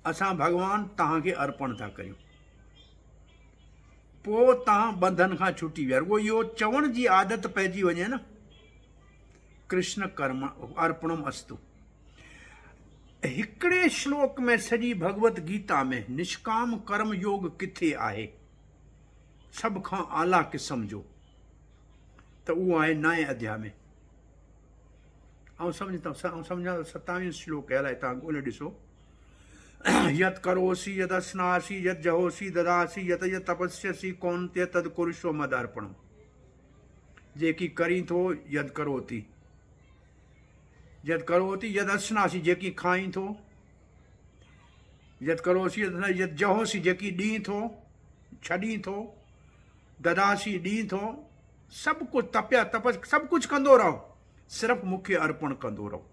असां भगवान तव्हांखे अर्पण था करियूं, पोइ तव्हां बंधन खां छुटी विया। उहो इहो चवण जी आदत पइजी वञे न, कृष्ण कर्म अर्पणम अस्तु। हिकिड़े श्लोक में सॼी भगवत गीता में निष्काम कर्म योग किथे आहे, सभ खां आला क़िस्म जो, त उहो आहे 9 अध्याय में। ऐं सम्झो 27 श्लोक आहे, तव्हां ॻोल्हे ॾिसो। यत् करोसि यद् अस्नासि यद् जहोसि ददासि यत् यत् तपस्यसि कौन्तेय तद् कुरुष्व मदर्पणम्। जेकी करी थो यद् करोति, यद् करोति यद् अस्नासि, जेकी खाई थो, यद् करोसि यद् जहोसि, जेकी ॾीं थो, छॾी थो, ददासि ॾीं थो, सभु कुझु तपिया तपस सभु कुझु कंदो रहो, सिर्फ़ु मूंखे अर्पण कंदो रहो।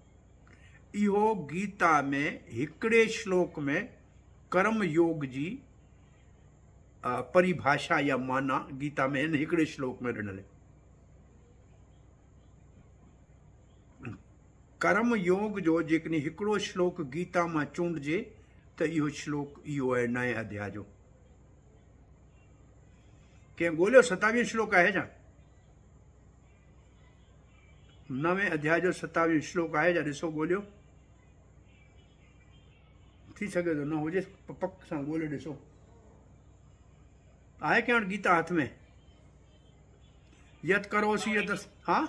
इहो गीता में हिकिड़े श्लोक में कर्म योग जी परिभाषा या माना गीता में इन हिकिड़े श्लोक में ॾिनल है। कर्म योग जो जेकॾहिं हिकिड़ो श्लोक गीता मां चूंडजे त इहो श्लोक इहो आहे 9 अध्याय जो। कंहिं ॻोल्हियो 27 श्लोक आहे छा? 9 अध्याय जो 27 श्लोक आहे छा? ॾिसो ॻोल्हियो, थी सघे थो न हुजे, पक सां ॻोल्हे ॾिसो। आहे कंहिं वटि गीता हथ में? यत करोसि यत, हा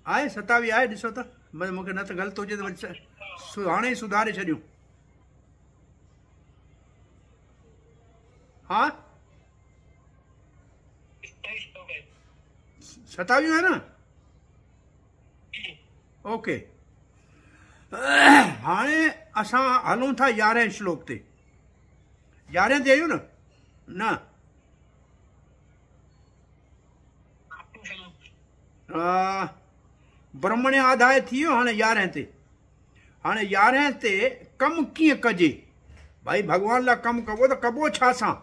आहे 27 आहे, ॾिसो त मूंखे न त ग़लति हुजे त हाणे ई सुधारे छॾियूं। हा 27 आहे न? ओके, हाणे असां हलूं था 11 श्लोक ते। 11 ते आहियूं न? ब्रह्मण्य आधाय थी वियो। हाणे 11 ते, हाणे 11 ते कमु कीअं कजे भाई? भॻवान लाइ कमु कबो त कबो छा सां?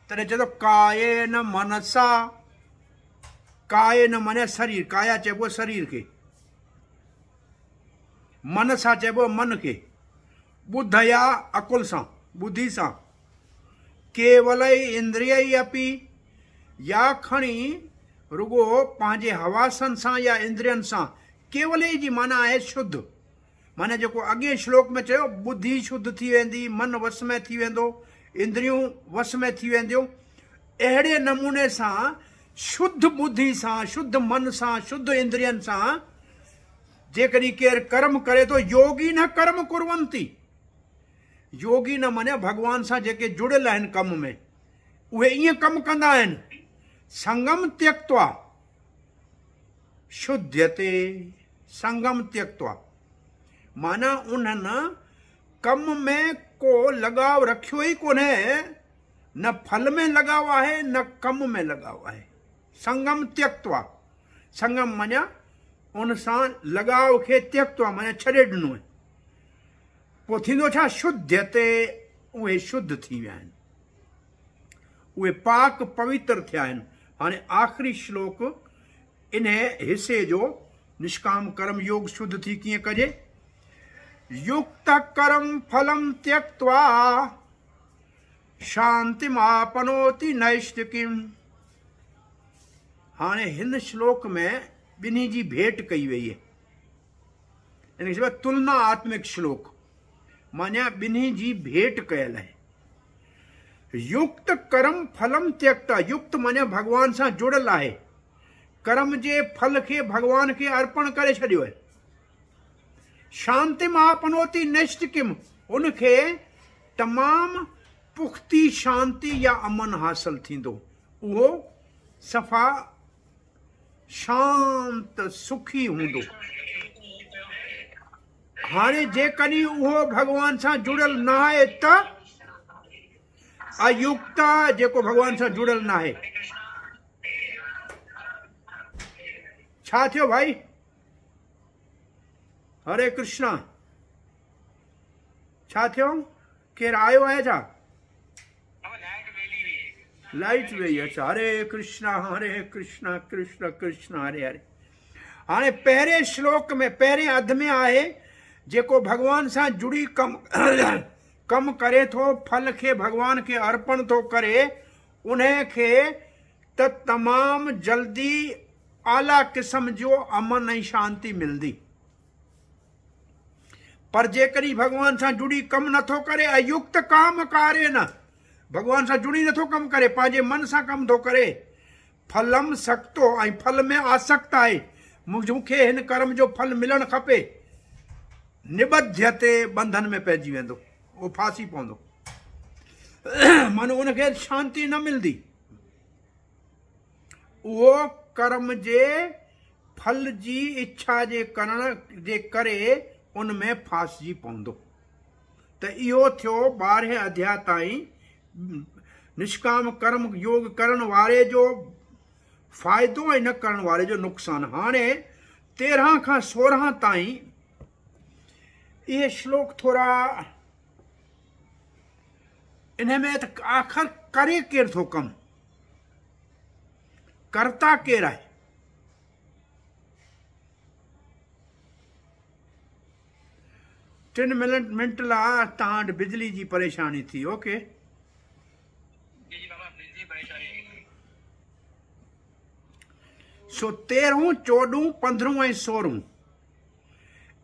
तॾहिं चए थो कायेन मनसा, कायेन माने शरीर, काया चइबो शरीर खे, मनसा चइबो मन खे, ॿुधया अकुल सां, ॿुधी सां, केवल इंद्रिय अपि, या खणी रुगो पंहिंजे हवासनि सां या इंद्रियनि सां। केवल जी माना आहे शुद्ध, माना जेको अॻे श्लोक में चयो बुद्धि शुद्ध थी वेंदी, मन वस में थी वेंदो, इंद्रियूं वस में थी वेंदियूं। अहिड़े नमूने सां शुद्ध बुद्धि सां, शुद्ध मन सां, शुद्ध इंद्रियनि सां जेकॾहिं केरु कर्म करे थो, योगी न कर्म कुर्वन्ति, योगी न माने भॻवान सां जेके जुड़ियल आहिनि कम में, उहे ईअं कमु कंदा आहिनि। संगम त्यक्त्वा शुद्ध्यते, संगम त्यक्त्वा माना उन्हनि कम में को लगाव रखियो ई कोन्हे, न फल में लगाव आहे न कम में लगाव आहे। संगम त्यक्त्वा, संगम माना उन सां लगाव खे त्यक्त्वा माना छॾे ॾिनो आहे। पोइ थींदो छा? शुद्ध्यते, उहे शुद्ध थी विया आहिनि, उहे पाक पवित्र थिया आहिनि। हाणे आख़िरी श्लोक इन हिसे जो, निष्काम कर्म योग शुद्ध थी कीअं कजे? युक्त कर्म फलम त्यक्त्वा शांतिमापनोति नैष्ठिकीम। हाणे हिन श्लोक में ॿिन्ही जी भेट कई वई आहे, यानी तुलना आत्मिक श्लोक, माना ॿिन्ही जी भेट कयल आहे। युक्त कर्म फलम त्यक्ता, युक्त माने भगवान सां जुड़ियल आहे, कर्म जे फल खे भगवान खे अर्पण करे छॾियो आहे। शांतिम आपनोति नैष्ठिकीम, उनखे तमामु पुख़्ती शांति या अमन हासिल थींदो, उहो सफ़ा शांत सुखी हूंदो। हाणे जेकॾहिं उहो भगवान सां जुड़ियल न आहे त अयुक्त, जेको भगवान सां जुड़ियल न आहे। छा थियो भाई? हरे कृष्णा, छा थियो? केरु आयो आहे छा? लाइट वेई। अच्छा, हरे कृष्णा कृष्ण कृष्ण हरे हरे। हाणे पहिरें श्लोक में, पहिरें अध में आहे जेको भगवान सां जुड़ी कम करे थो, फल खे भगवान खे अर्पण थो करे, उन खे त तमामु जल्दी आला क़िस्म जो अमन ऐं शांति मिलंदी। पर जेकॾहिं भगवान सां जुड़ी कमु नथो करे, अयुक्त काम कार्य न, भगवान सां जुड़ी नथो कमु करे, पंहिंजे मन सां कमु थो करे, फलम सक्तो, ऐं फल में आसक्त आहे, मूंखे हिन कर्म जो फल मिलणु खपे, निबध्यते, बंधन में पइजी वेंदो, उहो फासी पवंदो, माना उनखे शांति न मिलंदी। उहो कर्म जे फल जी इच्छा जे करण जे करे उनमें फासिजी पवंदो। त इहो थियो 12 अध्याय ताईं निष्काम कर्म योग करण वारे जो फ़ाइदो ऐं न करण वारे जो नुक़सान। हाणे 13 खां 16 ताईं इहे श्लोक थोरा इन में त आख़िर करे केरु थो कमु, कर्ता केरु आहे, 3 मिनट ला तव्हां वटि बिजली जी परेशानी थी। ओके सो 13, 14, 15 ऐं 16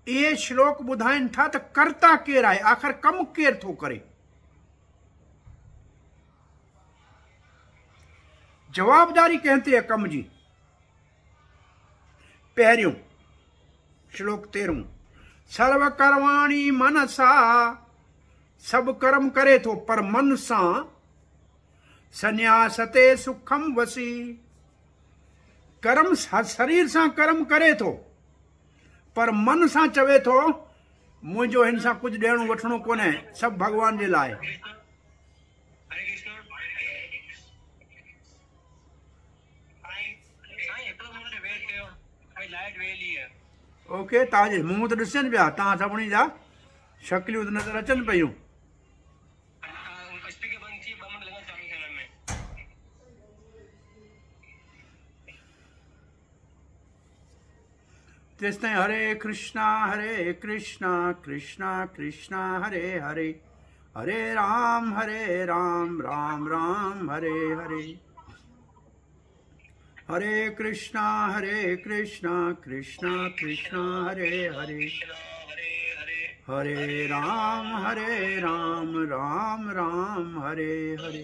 इहे श्लोक ॿुधाइनि था त कर्ता केरु आहे, आख़िर कमु केरु थो करे। जवाबदारी कंहिं ते आहे कम जी। पहिरियों श्लोक 13 सर्व कर्माणि मनसा, सभु कर्म करे थो पर मन सां। संन्यासते सुखम वसी, कर्म शरीर सां कर्म करे थो पर मन सां चवे थो मुंहिंजो हिन सां कुझु ॾियणो वठणो कोन्हे, सभु भॻवान जे लाइ। ओके तव्हांजे मुंहुं त ॾिसनि पिया, तव्हां सभिनी जा शक्लियूं त नज़र अचनि पियूं। तेसि ताईं हरे कृष्णा कृष्णा कृष्णा हरे हरे, हरे राम राम राम हरे हरे। हरे कृष्णा कृष्णा कृष्णा हरे हरे, हरे राम राम राम हरे हरे।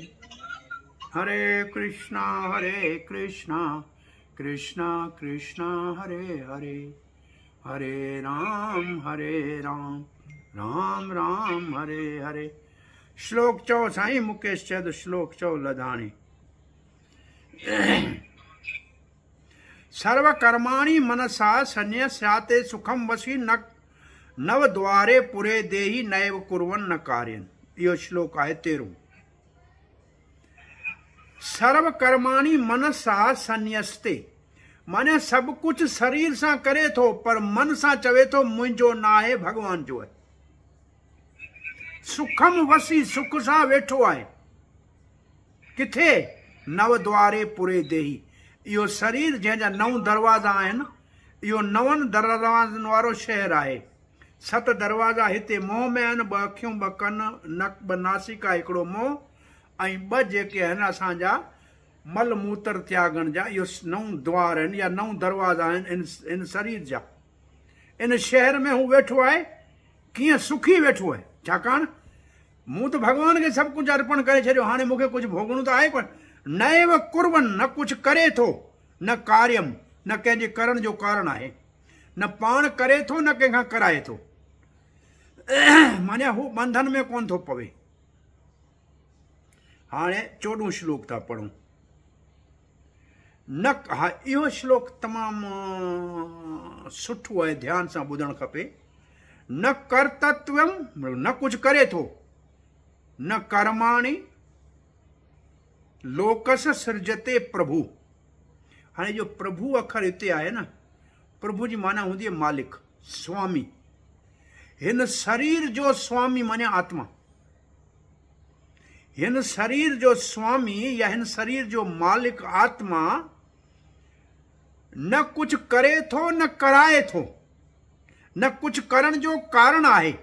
हरे कृष्णा कृष्णा कृष्णा हरे हरे, हरे राम राम राम हरे हरे। श्लोक चओ साईं मुकेश चए तो श्लोक चओ लधाणी। सर्व कर्माणि मनसा संन्यस्याते सुखम वसी नव द्वारे पुरे देहि नैव कुर्वन् न कार्यन्। इहो श्लोक आहे 13। सर्व कर्माणि मनसा संन्यस्ते माने सभु कुछ शरीर सां करे थो पर मन सां चवे थो मुंहिंजो न आहे, भगवान जो आहे। सुखम वसी सुख सां वेठो आहे किथे, नव द्वारे पुरे देहि। इहो शरीर जंहिंजा 9 दरवाज़ा आहिनि, इहो 9 दरवाज़नि वारो शहर आहे। 7 दरवाज़ा हिते मोह में आहिनि, 2 अखियूं 2 कन 2 नासिका 1 मुंहुं ऐं 2 जेके आहिनि असांजा मल मूत्र त्यागण जा। इहो 9 द्वार आहिनि या 9 दरवाज़ा आहिनि इन शरीर जा। इन शहर में हू वेठो आहे, कीअं सुखी वेठो आहे, छाकाणि मूं त भॻवान खे सभु कुझु अर्पण करे छॾियो, हाणे मूंखे कुझु भोगणो त आहे कोन। नैव कुर्वन् न कुझु करे थो, न कार्यम न कंहिंजे करण जो कारण आहे, न पाण करे थो न कंहिंखां कराए थो, माने हू बंधन में कोन थो पवे। हाणे 14 श्लोक था पढ़ूं। न हा इहो श्लोक तमामु सुठो आहे, ध्यान सां ॿुधणु खपे। न कर्तव्यम न कुझु करे थो, न कर्माणि लोकस सृजते प्रभु। हाणे जो प्रभु अखर हिते आहे न, प्रभु जी माना हूंदी आहे मालिक, स्वामी। हिन शरीर जो स्वामी माने आत्मा। हिन शरीर जो स्वामी या हिन शरीर जो मालिक आत्मा न कुछ करे थो न कराए थो, न कुछ करण जो कारण आहे।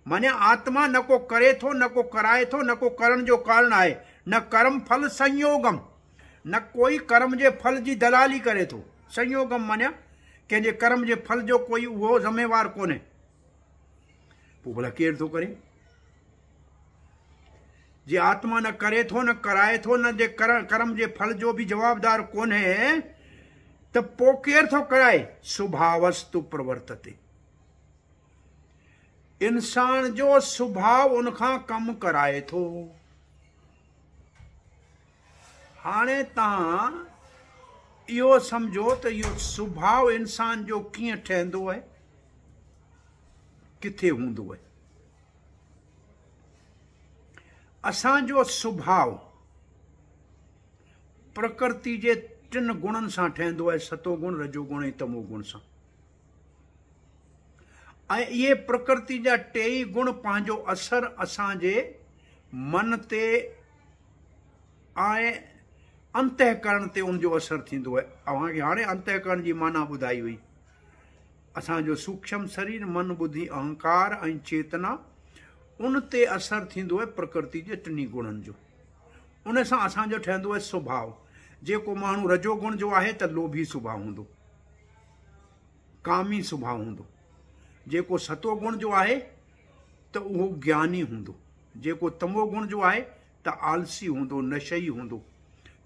माने आत्मा न को करे थो न को कराए थो न को करण जो कारण आहे। न कर्म फल संयोगम, न कोई कर्म जे फल जी दलाली करे थो। संयोगम माने कंहिंजे कर्म जे फल जो कोई उहो ज़िम्मेवार कोन्हे। पोइ भला केरु थो करे? जे आत्मा न करे थो न कराए थो न जे कर्म जे फल जो बि जवाबदार कोन्हे त पोइ केरु थो कराए? स्वभावस्तु प्रवर्तते। इंसान जो स्वभाव उनखां कमु कराए थो। हाणे तव्हां इहो सम्झो त इहो स्वभाव इंसान जो कीअं ठहंदो आहे, किथे हूंदो आहे। असांजो स्वभाव प्रकृति जे 3 गुणनि सां ठहंदो आहे, सतोगुण रजोगुण ऐं तमोगुण सां। ऐं इहे प्रकृति जा 3 गुण पंहिंजो असर असांजे मन ते ऐं अंतःकरण ते उनजो असर थींदो आहे। अव्हांखे हाणे अंतःकरण जी माना ॿुधाई हुई। असांजो सूक्ष्म शरीर, मन, बुद्धि, अहंकार ऐं चेतना, उन ते असरु थींदो आहे प्रकृति जे टिनी गुणनि जो। उन सां असांजो ठहंदो आहे सुभाउ। जेको माण्हू रजोगुण जो आहे त लोभी सुभाउ हूंदो, कामी सुभाउ हूंदो। जेको सतो गुण जो आहे त उहो ज्ञानी हूंदो। जेको तमो गुण जो आहे त आलसी हूंदो, नशई हूंदो।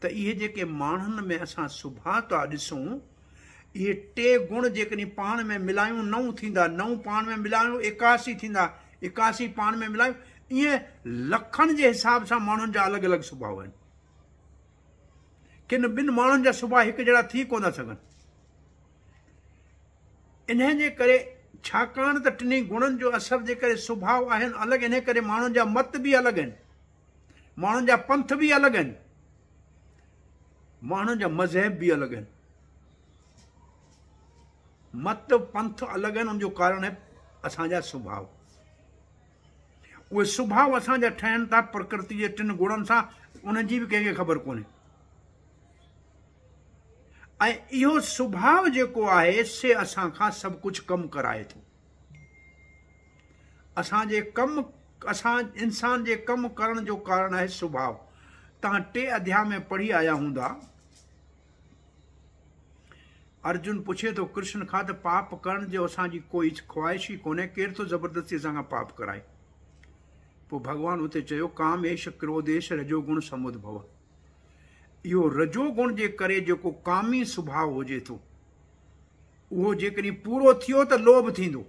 त इहे जेके माण्हुनि में असां सुभाउ था ॾिसूं, इहे टे गुण जेकॾहिं पाण में मिलायूं 9 थींदा, 9 पाण में मिलायूं 81 थींदा, 81 पाण में मिलायूं, ईअं लखनि जे हिसाब सां माण्हुनि जा अलॻि अलॻि सुभाउ आहिनि। किन ॿिनि माण्हुनि जा सुभाउ हिकु जहिड़ा थी कोन था सघनि। इन जे करे, छाकाणि त टिनी गुणनि जो असर जे करे सुभाउ आहिनि अलॻि, इन करे माण्हुनि जा मत बि अलॻि आहिनि, माण्हुनि जा पंथ बि अलॻि आहिनि, माण्हुनि जा मज़हब बि अलॻि आहिनि। मत पंथ अलॻि आहिनि, उनजो कारण आहे असांजा सुभाउ। उहे सुभाउ असांजा ठहनि था प्रकृति जे 3 गुणनि सां, उनजी बि कंहिंखे ख़बर कोन्हे। ऐं इहो सुभाउ जेको आहे से असां खां सभु कुझु कमु कराए थो। असां इंसान जे कमु करण जो कारण आहे सुभाउ। तव्हां 3 अध्याय में पढ़ी आया हूंदा। अर्जुन पुछे थो कृष्ण खां त पाप करण जो असांजी कोई ख्वाहिश ई कोन्हे, केरु थो ज़बरदस्ती असां खां पाप कराए। पोइ भॻवानु उते चयो काम एश क्रोधेश रजोगुण समुद्भव। इहो रजोगुण जे करे जेको कामी सुभाउ हुजे थो, उहो जेकॾहिं पूरो थियो त लोभ थींदो।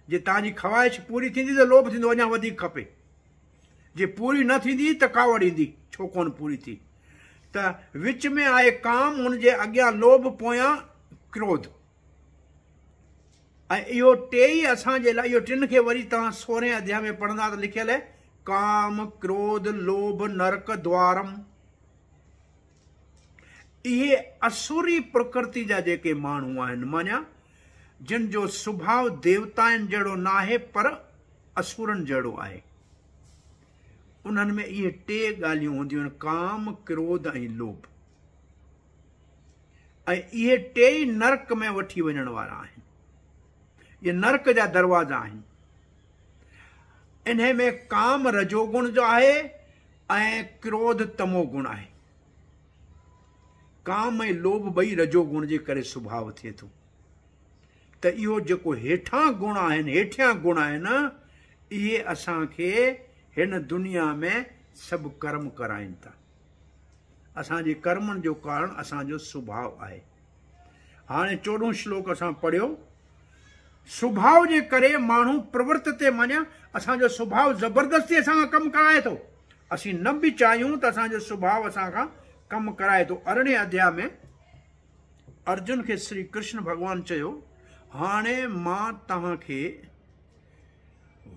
जे तव्हांजी ख्वाहिश पूरी थींदी त लोभ थींदो, अञा वधीक खपे। जे पूरी न थींदी त कावड़ ईंदी, छो कोन पूरी थी। त विच में आहे काम, हुनजे अॻियां लोभ, पोयां क्रोध। ऐं इहो टेई असांजे लाइ, इहो 3 खे वरी तव्हां 16 अध्याय में पढ़ंदा त लिखियलु आहे काम क्रोध लोभ नरक द्वारम। इहे असुरी प्रकृति जा जेके माण्हू आहिनि, माना जिन जो सुभाउ देवताउनि जहिड़ो न आहे पर असुरनि जहिड़ो आहे, उन्हनि में इहे 3 ॻाल्हियूं हूंदियूं आहिनि, काम क्रोध ऐं लोभ। ऐं इहे 3 नरक में वठी वञण वारा आहिनि। इहे नरक जा दरवाज़ा आहिनि। इन्हे में काम रजोगुण जो आहे ऐं क्रोध तमो गुण आहे। काम ऐं लोभ ॿई रजोगुण जे करे सुभाउ थिए थो। त इहो जेको हेठां गुण आहिनि, हेठियां गुण आहिनि, इहे असांखे हिन दुनिया में सभु कर्म कराइनि था। असांजे कर्मनि जो कारण असांजो सुभाउ आहे। हाणे 14 श्लोक असां पढ़ियो। सुभाउ जे करे माण्हू प्रवृत्त ते मञा, असांजो सुभाउ ज़बरदस्ती असां खां कमु कराए थो। असीं न बि चाहियूं त असांजो सुभाउ असां खां कमु कराए थो। 18 अध्याय में अर्जुन खे श्री कृष्ण भॻवानु चयो, हाणे मां तव्हांखे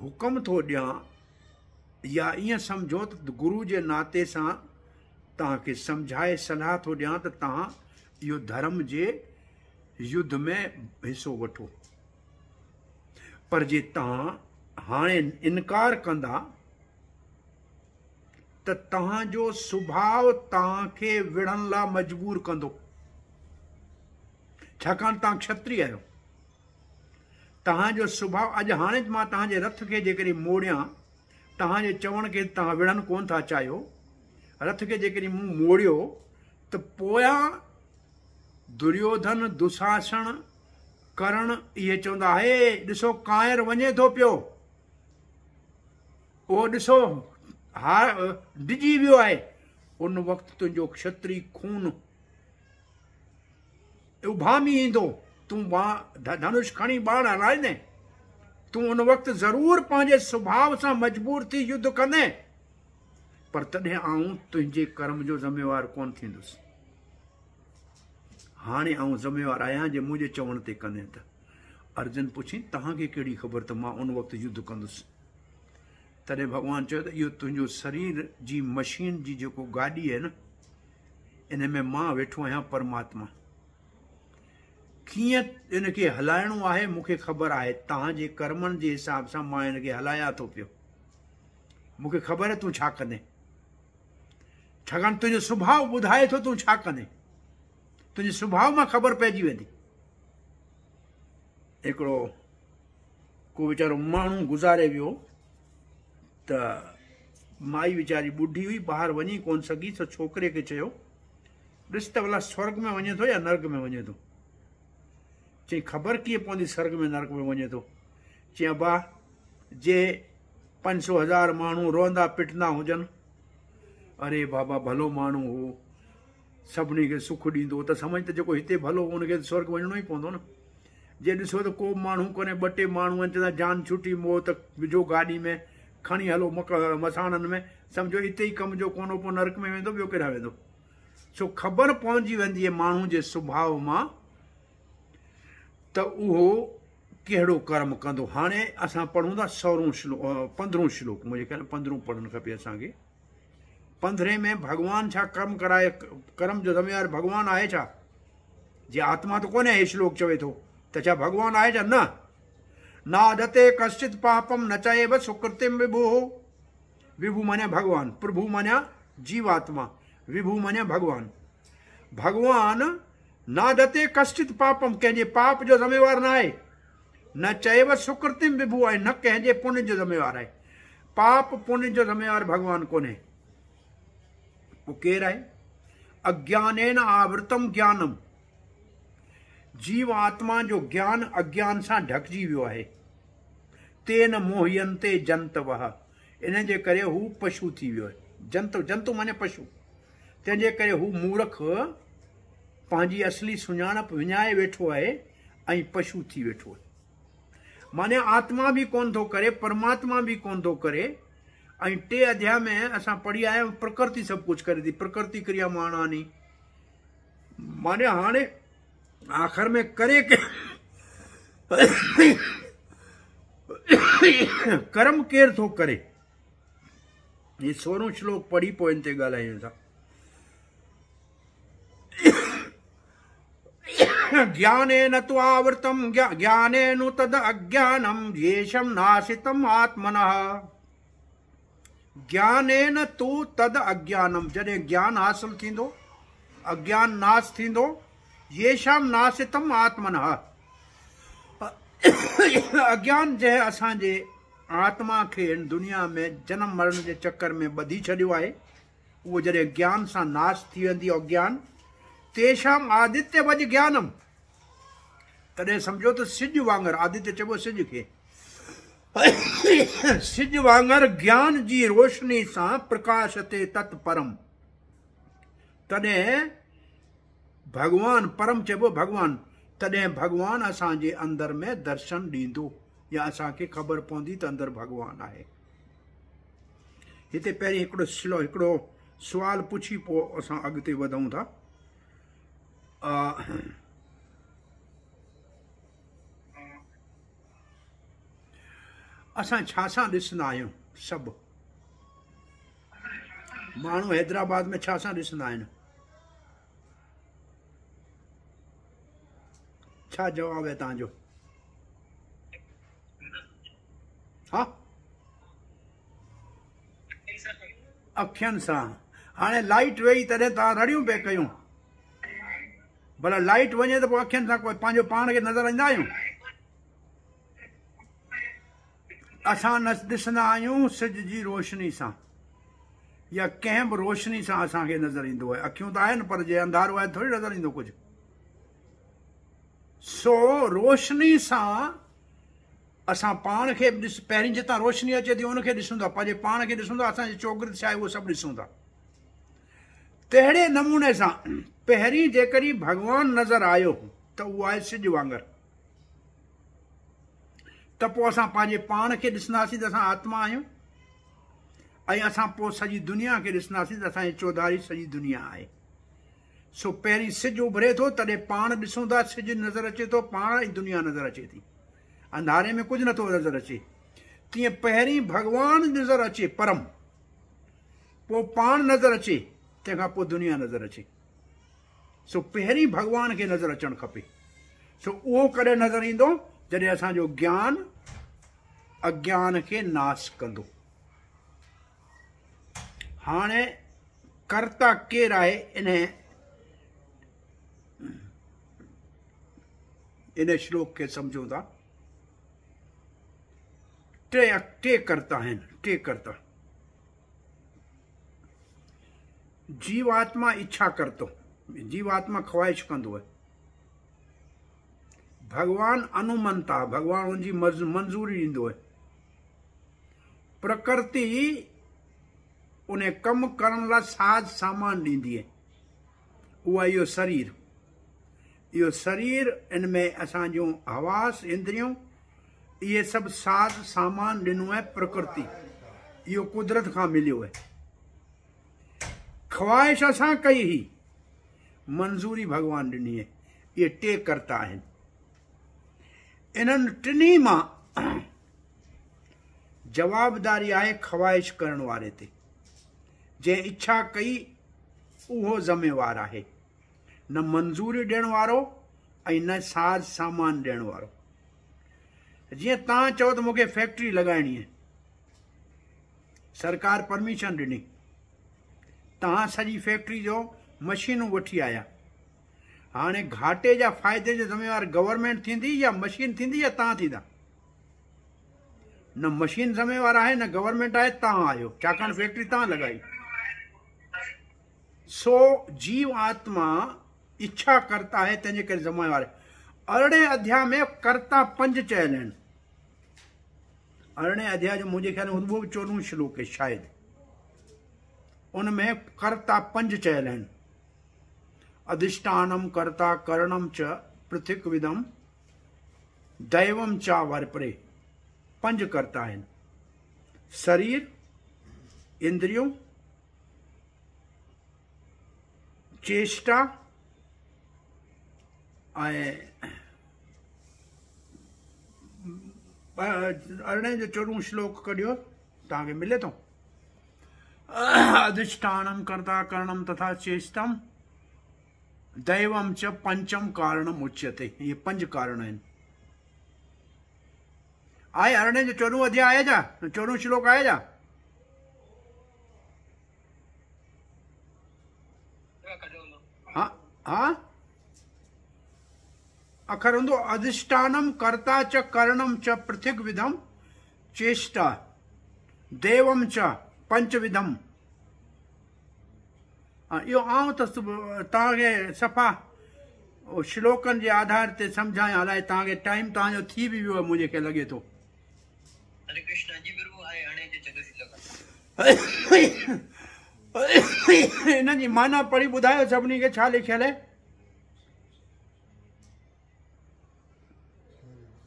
हुकुम थो ॾियां, या ईअं सम्झो त गुरु जे नाते सां तव्हांखे सम्झाए सलाह थो ॾियां त तव्हां इहो धर्म जे युद्ध में हिसो वठो। पर जे तव्हां हाणे इनकार कंदा त तव्हांजो सुभाउ तव्हांखे विढ़ण लाइ मजबूर कंदो। छाकाणि तव्हां क्षत्रिय आहियो। तव्हांजो सुभाउ, अॼु हाणे मां तव्हांजे रथ खे जेकॾहिं मोड़ियां, तव्हांजे चवण खे तव्हां विढ़ण कोन था चाहियो, रथ खे जेकॾहिं मूं मोड़ियो त पोयां दुर्योधन दुशासन करण इहे चवंदा, हे ॾिसो कांयर वञे थो पियो, उहो ॾिसो डिॼी वियो आहे। उन वक़्तु तुंहिंजो क्षत्रिय खून उभामी ईंदो। तूं धनुष खणी बाण हलाईंदे, तूं उन वक़्तु ज़रूरु पंहिंजे सुभाउ सां मजबूर थी युद्ध कंदे, पर तॾहिं आऊं तुंहिंजे कर्म जो ज़िम्मेवार कोन थींदुसि। हाणे आऊं ज़िम्मेवार आहियां जे मुंहिंजे चवण ते कंदे त। अर्जुन पुछी, तव्हांखे कहिड़ी ख़बर त मां उन वक़्तु युद्ध कंदुसि? तॾहिं भॻवानु चयो त इहो तुंहिंजो शरीर जी मशीन जी जेको गाॾी आहे न, इन में मां वेठो आहियां परमात्मा। कीअं इनखे हलाइणो आहे मूंखे ख़बर आहे। तव्हांजे कर्मनि जे हिसाब सां मां इनखे हलायां थो पियो। मूंखे ख़बर आहे तूं छा कंदे, छाकाणि तुंहिंजो सुभाउ ॿुधाए थो तूं छा कंदे। तुंहिंजे सुभाउ मां ख़बर पइजी वेंदी। हिकिड़ो को वीचारो माण्हू गुज़ारे वियो त माई वीचारी ॿुढी हुई, ॿाहिरि वञी कोन सघी, त छोकिरे खे चयो ॾिस त भला स्वर्ग में वञे थो या नर्क में वञे थो। चई ख़बर कीअं पवंदी स्वर्ग में नर्क में वञे थो? चई अबा जे 500,000 माण्हू रोअंदा पिटंदा हुजनि, अरे बाबा भलो माण्हू हो, सभिनी खे सुख ॾींदो, त सम्झ त जेको हिते भलो हो उनखे स्वर्ग वञिणो ई पवंदो न। जे ॾिसो त को माण्हू कोन्हे, 2-3 माण्हू आहिनि, चवंदा जान छुटी मोह त विझो गाॾी में खणी हलो मसाणनि में, सम्झो हिते ई कम जो कोन्हो, पोइ नर्क में वेंदो, ॿियो केॾांहुं वेंदो। सो ख़बर पहुची वेंदी आहे माण्हू जे सुभाउ मां त उहो कहिड़ो कर्म कंदो। हाणे असां पढ़ूं था 15 श्लोक, मुंहिंजे ख़्याल 15 पढ़णु खपे असांखे। 15 में भॻवानु छा कर्म कराए, कर्म जो ज़िम्मेवार भॻवानु आहे छा? जे आत्मा त कोन्हे, हे श्लोक चवे थो त छा भॻवानु आहे छा? न नादते कश्चित पापम न चएव सुकृतिम विभु। विभु माने भॻवानु, प्रभु माने जीवात्मा, विभु माने भॻवानु। भॻवानु नादते कश्चित पापम, कंहिंजे पाप जो ज़िम्मेवार न आहे। न चएव सुकृतिम विभु आहे, न कंहिंजे पुण्य जो ज़िम्मेवार आहे। पाप पुण्य जो ज़िम्मेवार भॻवानु कोन्हे। पोइ केरु आहे? अज्ञानेन आवृतम ज्ञानम, जीव आत्मा जो ज्ञान अज्ञान सां ढकिजी वियो आहे। तेन मोह्यन्ते जंतवः, इन जे करे हू पशु थी वियो आहे। जंतु, जंतु माने पशु। तंहिंजे करे हू मूर्ख पंहिंजी असली सुञाणप विञाए वेठो आहे ऐं पशु थी वेठो आहे। माने आत्मा बि कोन थो करे, परमात्मा बि कोन थो करे। ऐं 3 अध्याय में असां पढ़ी आया आहियूं प्रकृति सभु कुझु करे थी, प्रकृति क्रियामाणानी। माने हाणे आख़िर में करे के कर्म केरु थो करे? ये 16 श्लोक पढ़ी पोइ इन ते ॻाल्हायूं था। ज्ञानेन तु आवृतम ज्ञानेनु तद अज्ञानम येषम नाशितम आत्मनः। ज्ञानेन तु तद अज्ञानम, जॾहिं ज्ञान हासिल थींदो अज्ञान नाश थींदो। येषाम नाशितम आत्मनः, अज्ञान जंहिं असांजे आत्मा खे दुनिया में जन्म मरण जे चक्कर में ॿधी छॾियो आहे, उहो जॾहिं ज्ञान सां नाश थी वेंदी अज्ञान, तेषाम आदित्य वज ज्ञानम, तॾहिं सम्झो त सिज वांगुरु, आदित्य चइबो सिज खे, सिज वांगुरु ज्ञान जी रोशनी सां प्रकाशते तत्परम। तॾहिं भॻवानु, परम चइबो भॻवानु, तॾहिं भॻवानु असांजे अंदर में दर्शन ॾींदो, या असांखे ख़बर पवंदी त अंदरि भॻवानु आहे। हिते पहिरीं हिकिड़ो सुवाल पुछी पोइ असां अॻिते वधूं था। असां छा सां ॾिसंदा आहियूं? सभु माण्हू हैदराबाद में छा सां ॾिसंदा आहिनि? छा जवाब है तव्हांजो? हा, अखियुनि सां। हाणे लाइट वेई तॾहिं तव्हां रड़ियूं पिया कयूं, भला लाइट वञे त पोइ अखियुनि सां कोई पंहिंजो पाण खे नज़र ईंदा आहियूं? असां न ॾिसंदा आहियूं सिज जी रोशनी सां, या कंहिं बि रोशनी सां असांखे नज़र ईंदो आहे। अखियूं त आहिनि पर जे अंधारो आहे थोरी नज़र ईंदो कुझु। सो रोशनी सां असां पाण खे पहिरीं जितां रोशनी अचे थी उनखे ॾिसूं था, पंहिंजे पाण खे ॾिसूं था, असांजी चौगिर्द छा आहे उहो सभु ॾिसूं था। तहिड़े नमूने सां पहिरीं जेकॾहिं भॻवानु नज़र आयो त उहो आहे सिज वांगुरु, त पोइ असां पंहिंजे पाण खे ॾिसंदासीं त असां आत्मा आहियूं, ऐं असां पोइ सॼी दुनिया खे ॾिसंदासीं त असांजी चौधारी सॼी दुनिया आहे। सो पहिरीं सिज उभरे थो तॾहिं पाण ॾिसूं था, सिज नज़र अचे थो, पाण ऐं दुनिया नज़र अचे थी। अंधारे में कुझु नथो नज़र अचे। तीअं पहिरीं भॻवानु नज़र अचे परम, पोइ पाण नज़र अचे, तंहिंखां पोइ दुनिया नज़र अचे। सो पहिरीं भॻवान खे नज़र अचणु खपे। सो उहो कॾहिं नज़र ईंदो? जॾहिं असांजो ज्ञान अज्ञान खे नाश कंदो। हाणे कर्ता केरु आहे? इन इन श्लोक के समझो था। टे करता है, टे करता। जीवात्मा इच्छा करतो, जीवात्मा ख्वाहिश कंदो है। भगवान अनुमंता, भगवान उनकी मंजूरी ॾींदो है। प्रकृति उन्हें कम करण ला साज सामान ॾींदी है, उहा इहो शरीर। इहो शरीर, इनमें असांजूं हवास इंद्रियों, ये सब साज सामान ॾिनो है प्रकृति। इहो कुदरत खां मिलियो है। ख्वाहिश असां कई ही, मंजूरी भगवान ॾिनी है। ये टे करता आहिनि। इन्हनि टिनी मां जवाबदारी आहे ख्वाहिश करण वारे ते। जे इच्छा कई उहो ज़िम्मेवार आहे, न मंजूरी ॾियण वारो ऐं न साज सामान ॾियण वारो। जीअं तव्हां चओ त मूंखे फैक्ट्री लॻाइणी है, सरकार परमिशन ॾिनी, तव्हां सॼी फैक्ट्री जो मशीनूं वठी आया। हाणे घाटे जा फ़ाइदे जो ज़िम्मेवार गवर्नमेंट थींदी या मशीन थींदी या तव्हां थींदा? न मशीन ज़िम्मेवार आहे, न गवर्नमेंट आहे, तव्हां आहियो, छाकाणि फैक्ट्री तव्हां लॻाई। सो जीव आत्मा इच्छा करता है, तंहिंजे करे ज़िम्मेवार आहे। 18 अध्याय में कर्ता 5 चयल आहिनि। 18 अध्याय जो मुंहिंजे ख्याल में 14 श्लोक है शायद, उनमें कर्ता 5 चयल आहिनि। अधिष्ठानम कर्ता करणम च पृथक विदम दैवम चा वर्परे। 5 कर्ता आहिनि। शरीर, इंद्रियों, चेष्टा ऐं 18 जो 14 श्लोक कढियो, तव्हांखे मिले थो। अधिष्ठानम कर्ता करणम तथा चेष्टम दैवम च पंचम कारणम उच्यते। ये 5 कारण आहिनि। आए 18 जो 14 अध्याय आया जा, 14 श्लोक आया जा। हाँ हाँ, अखर हूंदो अधिष्ठानम कर्ता च करणम च पृथक विधम चेष्टा देवम च पंचविधम। इहो आउं त तव्हांखे सफ़ा श्लोकनि जे आधार ते सम्झायां। अलाए तव्हांखे टाइम तव्हांजो थी बि वियो आहे, मुंहिंजे खे लॻे थो। हिन जी माना पढ़ी ॿुधायो सभिनी खे, छा लिखियल आहे?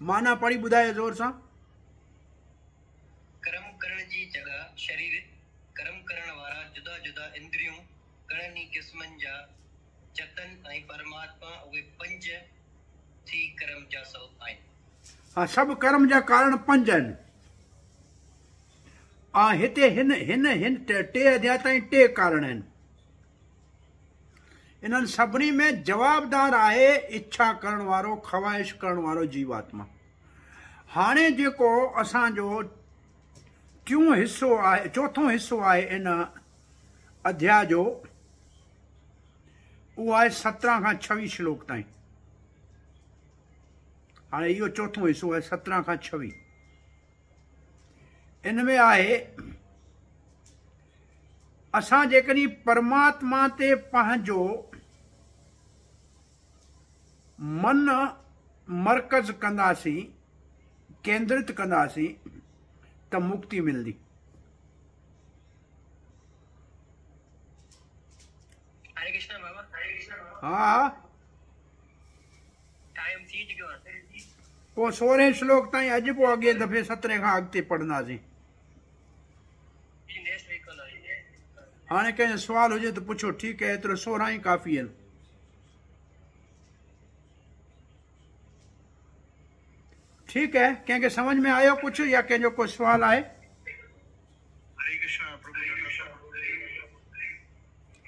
माना पढ़ी ॿुधायो ज़ोर सां। कर्म करण जी जगह शरीर, कर्म करण वारा जुदा जुदा इंद्रियों, घणनि क़िस्मनि जा जतन ऐं परमात्मा, उहे 5 थी कर्म जा सबब आहिनि। हाँ, सभु कर्म जा कारण 5 आहिनि। हिते हिन हिन हिन 2 अध्याय ताईं 2 कारण आहिनि। इन्हनि सभिनी में जवाबदार आहे इच्छा करण वारो, ख्वाहिश करण वारो जीवात्मा। हाणे जेको असांजो टियों हिस्सो आहे, चौथों हिस्सो आहे इन अध्याय जो, उहो आहे 17 खां 26 श्लोक ताईं। हाणे इहो चौथों हिस्सो आहे 17 खां 26। इनमें आहे असां जेकॾहिं परमात्मा ते पंहिंजो मन मरकज़ कंदासीं, केंद्रित कंदासीं, त मुक्ति मिलंदी। हरे कृष्ण बाबा, हरे कृष्ण। हाँ, टाइम थी चुकियो आहे। पोइ 16 श्लोक ताईं अॼु, पोइ अॻे दफ़े 17 खां अॻिते पढ़ंदासीं। हाणे कंहिंजो सुवाल हुजे त पुछो, ठीकु आहे, एतिरो 16 ई काफ़ी आहिनि। ठीकु है, कंहिंखे समझ में आयो कुछ, या कंहिंजो कोई सुवाल आहे? हरे कृष्णा प्रभु।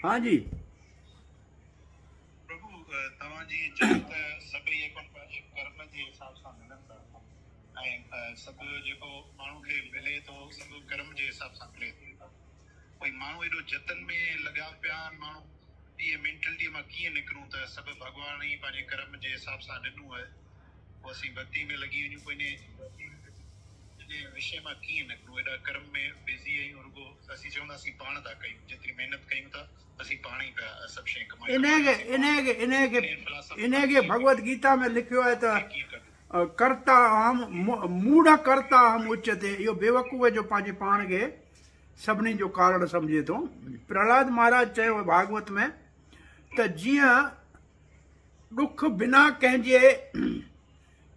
हाँ जी प्रभु, तव्हांजी जगत सभई कर्म जे हिसाब सां मिलनि था, ऐं सभु जेको माण्हू खे मिले थो सभु कर्म जे हिसाब सां मिले थो। कोई माण्हू एॾो जतन में लॻा पिया आहिनि, माण्हू इहे मेंटेलिटी मां कीअं निकिरूं त सभु भॻवान ई पंहिंजे कर्म जे हिसाब सां ॾिनो आहे, पोइ असीं भक्ति में लॻी वञूं पोइ इन विषय मां कीअं निकिरूं एॾा कर्म में बिज़ी आहियूं रुॻो असीं चवंदासीं पाण था कयूं जेतिरी महिनत कयूं था असीं पाण ई पिया सभु शइ इनखे भगवत गीता में लिखियो आहे त कर्ता हम मूढ़ कर्ता हम उच्यते। इहो बेवकूफ़ जो पंहिंजे पाण खे सभिनी जो कारण सम्झे थो। प्रहलाद महाराज चयो भागवत में त जीअं ॾुख बिना कंहिंजे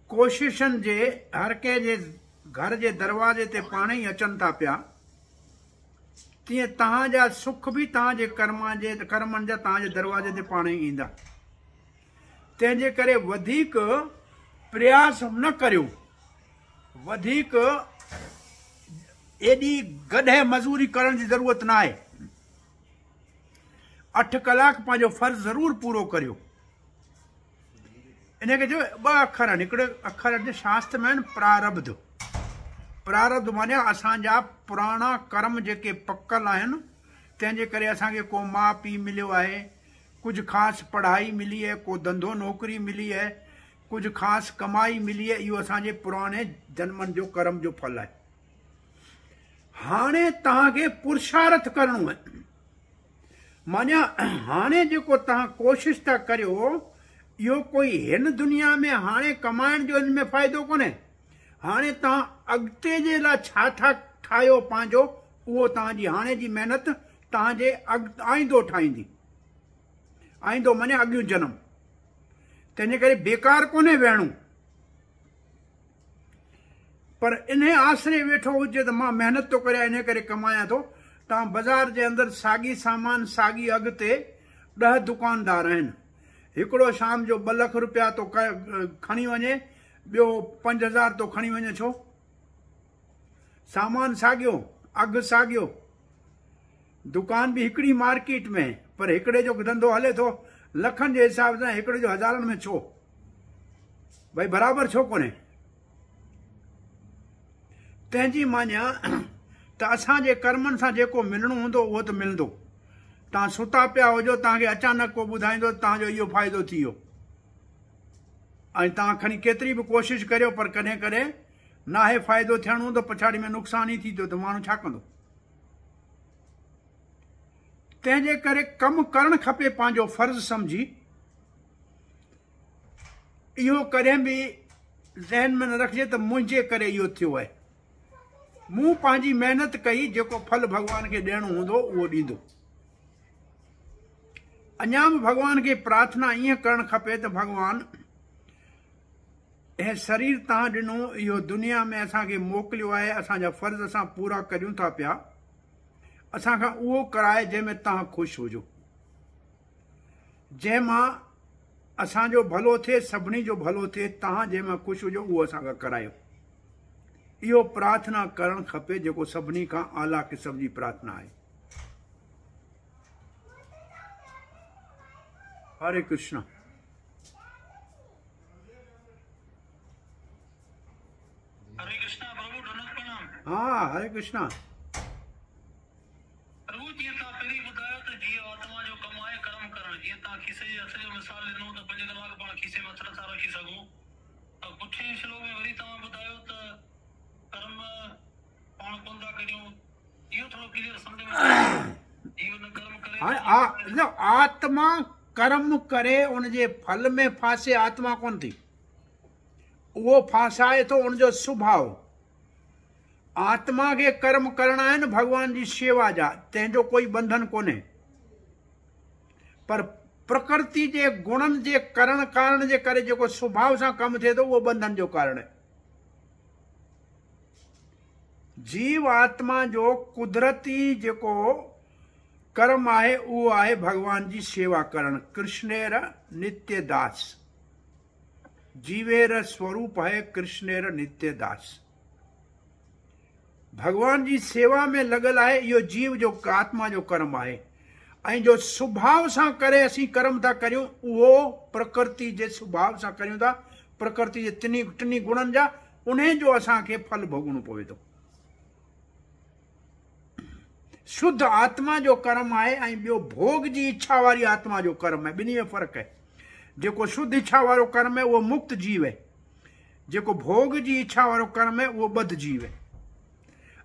कोशिशनि जे हर कंहिंजे घर जे दरवाजे ते पाण ई अचनि था पिया, तीअं तव्हांजा सुख बि तव्हांजे कर्मनि जा तव्हांजे दरवाजे ते पाण ई ईंदा। तंहिंजे करे वधीक प्रयास न करियो, वधीक एॾी गॾे मज़ूरी करण जी ज़रूरत न आहे। 8 कलाक पंहिंजो फर्ज़ ज़रूरु पूरो करियो। इनखे जो 2 अखर आहिनि। हिकिड़े अखर जे शास्त्र में आहिनि प्रारब्ध। प्रारब्ध माने असांजा पुराणा कर्म जेके पकल आहिनि, तंहिंजे करे असांखे को माउ पीउ मिलियो आहे, कुझु ख़ासि पढ़ाई मिली आहे, को धंधो नौकिरी मिली आहे, कुझु ख़ासि कमाई मिली आहे। इहो असांजे पुराणे जन्मनि जो कर्म जो फल आहे। हाणे तव्हांखे पुरुषार्थ करणो आहे। माना हाणे जेको तव्हां कोशिशि था करियो, इहो कोई हिन दुनिया में हाणे कमाइण जो इन में फ़ाइदो कोन्हे। हाणे तव्हां अॻिते जे लाइ छा था ठाहियो पंहिंजो, उहो तव्हांजी हाणे जी महिनत तव्हांजे आईंदो ठाहींदी। आईंदो माने अॻियूं जनम। तंहिंजे करे बेकार कोन्हे वेहणो। पर इन आसरे वेठो हुजे त मां महिनत थो करियां, इन करे कमायां थो। तव्हां बाज़ार जे अंदरि साॻी सामान साॻी अघ ते 10 दुकानदार आहिनि। हिकिड़ो शाम जो 2 लख रुपया थो खणी वञे, ॿियो 5000 थो खणी वञे। छो? सामान साॻियो, अघु साॻियो, दुकान बि हिकिड़ी मार्केट में, पर हिकिड़े जो धंधो हले थो लखनि जे हिसाब सां, हिकिड़े जो हज़ारनि में। छो भई बराबरि छो कोन्हे? तंहिंजी मान्या त असांजे कर्मनि सां जेको मिलणो हूंदो उहो त मिलंदो। तव्हां सुता पिया हुजो, तव्हांखे अचानक को ॿुधाईंदो तव्हांजो इहो फ़ाइदो थी वियो, ऐं तव्हां खणी केतिरी बि कोशिशि करियो, पर कॾहिं कॾहिं नाहे फ़ाइदो थियणो हूंदो, पछाड़ी में नुक़सान ई थी थियो त माण्हू छा कंदो? तंहिंजे करे कमु करणु खपे पंहिंजो फर्ज़ सम्झी। इहो कॾहिं बि ज़हन में न रखिजे त मुंहिंजे करे इहो थियो आहे। मूं पंहिंजी महिनत कई, जेको फल भॻवान खे ॾियणो हूंदो उहो ॾींदो। अञा बि भॻवान खे प्रार्थना ईअं करणु खपे त भॻवान हे शरीर तव्हां ॾिनो, इहो दुनिया में असांखे मोकिलियो आहे, असांजा फर्ज़ असां पूरा करियूं था पिया, असांखां उहो कराए जंहिंमें तव्हां ख़ुशि हुजो, जंहिंमां असांजो भलो थिए, सभिनी जो भलो थिए। तव्हां जंहिंमां ख़ुशि हुजो उहो असांखां करायो। इहो प्रार्थना करणु खपे, जेको सभिनी खां आला क़िस्म जी प्रार्थना आहे। हरे कृष्ण। हरे कृष्णा प्रभु, ढनक प्रणाम। हाँ, हरे कृष्णा। प्रभु जीअं तव्हां पहिरीं ॿुधायो त जीअं आत्मा जो कमु आहे कर्म करणु, जीअं तव्हां खीसे जे हथ जो मिसाल ॾिनो त 5 कलाक पाण खीसे में हथ नथा रखी सघूं, त पुठे श्लोक में वरी तव्हां ॿुधायो त कर्म पाण कोन था करियूं। इहो थोरो क्लियर सम्झ में जीवन कर्म करे आत्मा कर्म करे उनजे फल में फासे आत्मा कोन थी, उहो फासाए थो उनजो स्वभाव। आत्मा खे कर्म करणा आहिनि भॻवान जी शेवा जा, तंहिंजो कोई बंधन कोन्हे। पर प्रकृति जे गुणनि जे करण कारण जे करे जेको स्वभाव सां कमु थिए थो, उहो बंधन जो कारण आहे। जीव आत्मा जो कुदरती जेको कर्म आहे उहो आहे भगवान जी सेवा करण। कृष्णेर नित्य दास, जीवेर स्वरूप है कृष्णेर नित्य दास। भगवान जी सेवा में लगल आहे, इहो जीव जो आत्मा जो कर्म आहे। ऐं जो स्वभाव सां करे असीं कर्म था करियूं, उहो प्रकृति जे स्वभाव सां करियूं था, प्रकृति जे टिनी गुणनि जा, उन्हें जो असांखे फल भोगणो पवे थो। शुद्ध आत्मा जो कर्म आहे ऐं ॿियो भोग जी इच्छा वारी आत्मा जो कर्म आहे। ॿिन्ही में फ़र्क़ु आहे। जेको शुद्ध इच्छा वारो कर्म आहे उहो मुक्त जीव आहे, जेको भोग जी इच्छा वारो कर्म है उहो बद्ध जीव है।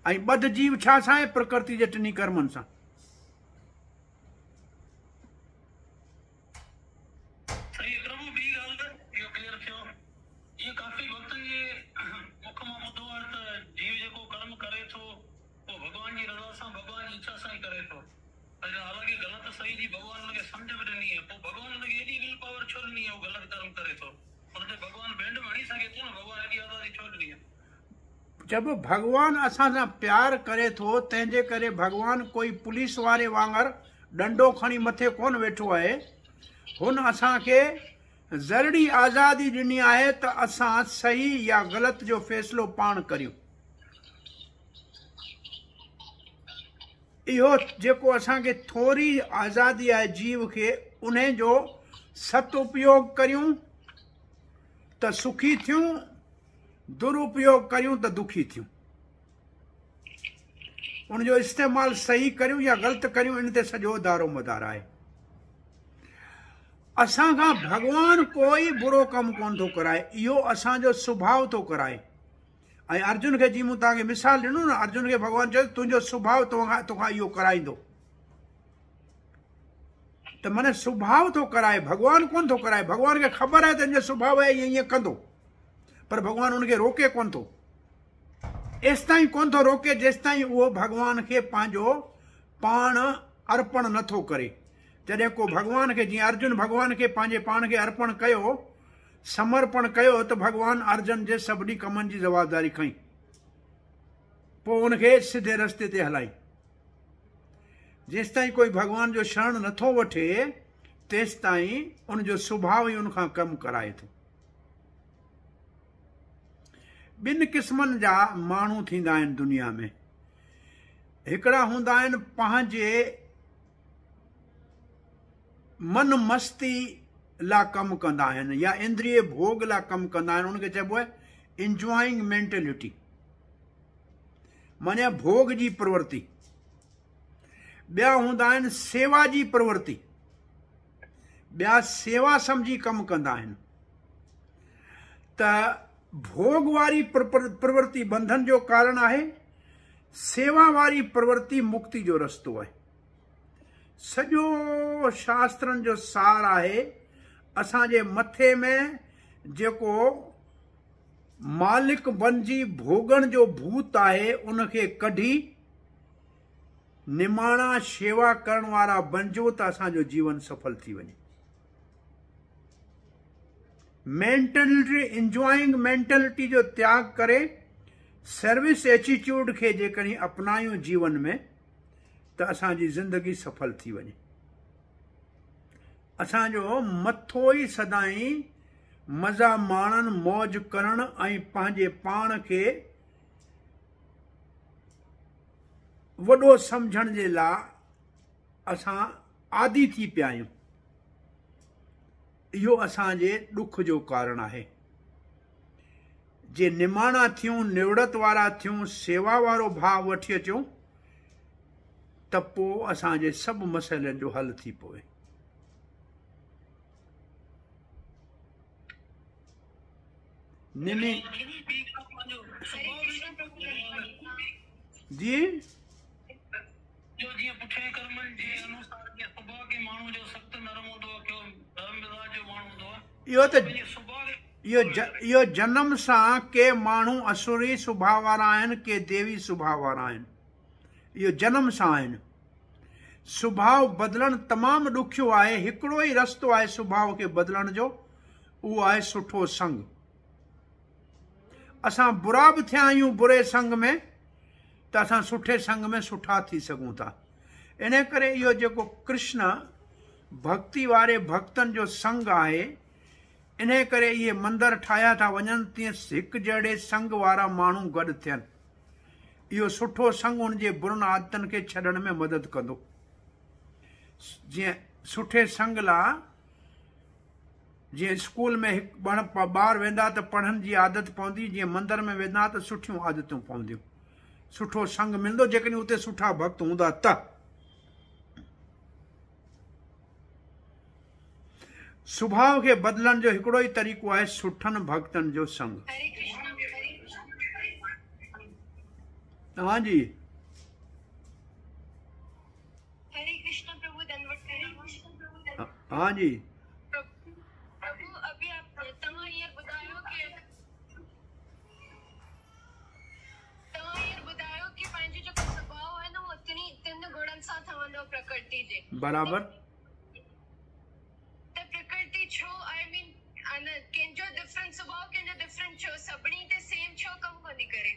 ऐं बद्ध जीव छा सां आहे? प्रकृति जे टिनी कर्मनि सां। सही है प्रभु, ॿी ॻाल्हि इहो क्लियर थियो। इहे काफ़ी वक़्तनि जे मुख मां ॿुधो आहे त जीव जेको कर्म करे थो उहो भॻवान जी रज़ा सां, भॻवान जी इच्छा सां ई करे थो। हालांकि ग़लति सही जी भॻवान हुनखे सम्झ बि ॾिनी आहे, पोइ भॻवान हुनखे एॾी विल पावर छो ॾिनी आहे? उहो ग़लति कर्म करे थो, हुन ते भॻवान बैंड में हणी सघे थो न? भॻवान एॾी आज़ादी छो ॾिनी आहे? जब भगवान असां सां प्यार करे थो, तंहिंजे करे भगवान कोई पुलिस वारे वांगुरु डंडो खणी मथे कोन वेठो आहे। हुन असांखे ज़रूरी आज़ादी ॾिनी आहे त असां सही या ग़लति जो फ़ैसिलो पाण करियूं। इहो जेको असांखे थोरी आज़ादी आहे जीव खे, उन जो सदुपयोग करियूं त सुखी थियूं, दुरुपयोग करियूं त दुखी थियूं। उन जो इस्तेमालु सही करियूं या ग़लति करियूं, इन ते सॼो दारो मदार आहे। असां खां भॻवान कोई बुरो कमु कोन थो कराए, इहो असांजो सुभाउ थो कराए। ऐं अर्जुन खे जीअं मूं तव्हांखे मिसाल ॾिनो न, अर्जुन खे भॻवानु चयो तुंहिंजो सुभाउ तोखां इहो कराईंदो। त माना सुभाउ थो कराए, भॻवानु कोन थो कराए। भॻवान खे ख़बर आहे त हिनजो सुभाउ आहे, ईअं कंदो, पर भॻवानु हुनखे रोके कोन थो। एसि ताईं कोन थो रोके जेसि ताईं उहो भॻवान खे पंहिंजो पाण अर्पण नथो करे। जॾहिं को भॻवान खे, जीअं अर्जुन भॻवान खे पंहिंजे पाण खे अर्पण कयो, समर्पण कयो, त भॻवानु अर्जुन जे सभिनी कमनि जी जवाबदारी खईं, पोइ उनखे सिधे रस्ते ते हलाई। जेसि ताईं कोई भॻवान जो शरण नथो वठे, तेसि ताईं उनजो सुभाउ ई उनखां कमु कराए थो। ॿिनि क़िस्मनि जा माण्हू थींदा आहिनि दुनिया में। हिकिड़ा हूंदा आहिनि पंहिंजे मन मस्ती लाइ कमु कंदा आहिनि या इंद्रिय भोग लाइ कमु कंदा आहिनि, उनखे चइबो आहे इंजॉइंग मेंटेलिटी, माना भोग जी प्रवृत्ति। ॿिया हूंदा आहिनि सेवा जी प्रवृत्ति, ॿिया सेवा सम्झी कमु कंदा आहिनि। त भोग वारी प्रवृत्ति बंधन जो कारण आहे, सेवा वारी प्रवृत्ति मुक्ति जो रस्तो आहे। सॼो शास्त्रनि जो सार आहे, असांजे मथे में जेको मालिक बणिजी भोगण जो भूत आहे, उनखे कढी निमाणा शेवा करण वारा बणिजो त असांजो जीवन सफल थी वञे। मेंटेलिटी, इंजॉइंग मेंटेलिटी जो त्याग करे सर्विस एटीट्यूड खे जेकॾहिं अपनायूं जीवन में, त असांजी ज़िंदगी सफल थी वञे। असांजो मथो ई सदाईं मज़ा माणनि, मौज करण ऐं पंहिंजे पाण खे वॾो सम्झण जे लाइ असां आदी थी पिया आहियूं। इहो असांजे ॾुख जो कारण आहे। जे निमाणा थियूं, निवड़त वारा थियूं, सेवा वारो भाव वठी अचूं, त पोइ असांजे सभु मसइलनि जो हल थी पवे। निनी जी जो जीअं पुठे कर्मनि जे अनुसार जीअं सुभाउ के माण्हू जो सख़्तु नरम हूंदो आहे, को धर्म मिज़ाज जो माण्हू हूंदो आहे। इहो जन्म सां के माण्हू असुरी सुभाउ वारा आहिनि, के देवी सुभाउ वारा आहिनि। इहो जन्म सां आहिनि। सुभाउ बदिलणु तमामु ॾुखियो आहे। हिकिड़ो ई रस्तो आहे सुभाउ खे बदिलण जो, उहो आहे सुठो संग। असां बुरा बि थिया आहियूं बुरे संग में, त असां सुठे संग में सुठा थी सघूं था। इन करे इहो जेको कृष्ण भक्ति वारे भक्तनि जो संग आहे, इन करे इहे मंदर ठाहिया था वञनि, तीअं हिकु जहिड़े संग वारा माण्हू गॾु थियनि। इहो सुठो संग उनजे बुरनि आदतनि खे छॾण में मदद कंदो। जीअं सुठे संग लाइ, जीअं स्कूल में ॿार वेंदा त पढ़ण जी आदत पवंदी, जीअं मंदर में वेंदा त सुठियूं आदतूं पवंदियूं। सुठो संग मिलंदो जेकॾहिं उते सुठा भक्त हूंदा त। सुभाव खे बदलण जो हिकिड़ो ई तरीक़ो आहे सुठनि भक्तनि जो संग। हरे कृष्ण तव्हांजी हरे कृष्ण प्रभु दंडवत करे। हाँ जी प्रभु अभी आप तव्हां हीअं ॿुधायो कि पंहिंजो जेको स्वभाव आहे न उहो तिन गुणनि सां ठहंदो प्रकृति जे बराबर। त प्रकृति छो आई मीन कंहिंजो डिफरेंट स्वभाव कंहिंजो डिफरेंट छो सभिनी ते सेम छो कमु कोन्ह करे।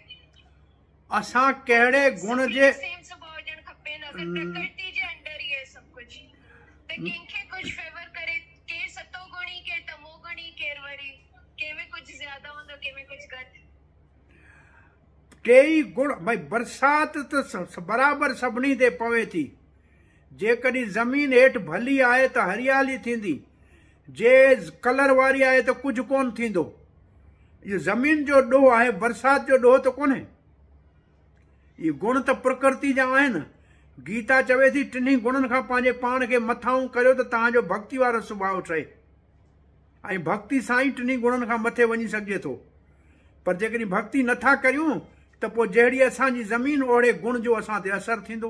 असां कहिड़े गुण जे सेम स्वभाव ॼण खपे न अगरि प्रकृति जे अंडर ई आहे सभु कुझु त कंहिंखे कुझु फेवर करे केरु सतो गुणी केरु तमो गुणी केरु वरी कंहिंमें कुझु ज्यादा हूंदो कंहिंमें कुझु घटि। टेई गुण भई बरसात त बराबरि सभिनी ते पवे थी। जेकॾहिं ज़मीन हेठि भली आहे त हरियाली थींदी, जे कलर वारी आहे त कुझु कोन थींदो। इहो ज़मीन जो ॾोह आहे, बरसात जो ॾोह त कोन्हे। इहे गुण त प्रकृति जा आहिनि। गीता चवे थी टिनी गुणनि खां पंहिंजे पाण खे मथां करियो त तव्हांजो भक्ति वारो सुभाउ ठहे, ऐं भक्ति सां ई टिनी गुणनि खां मथे वञी सघिजे थो। पर जेकॾहिं भक्ति नथा करियूं त पोइ जहिड़ी असांजी ज़मीन ओहिड़े गुण जो असां ते असरु थींदो।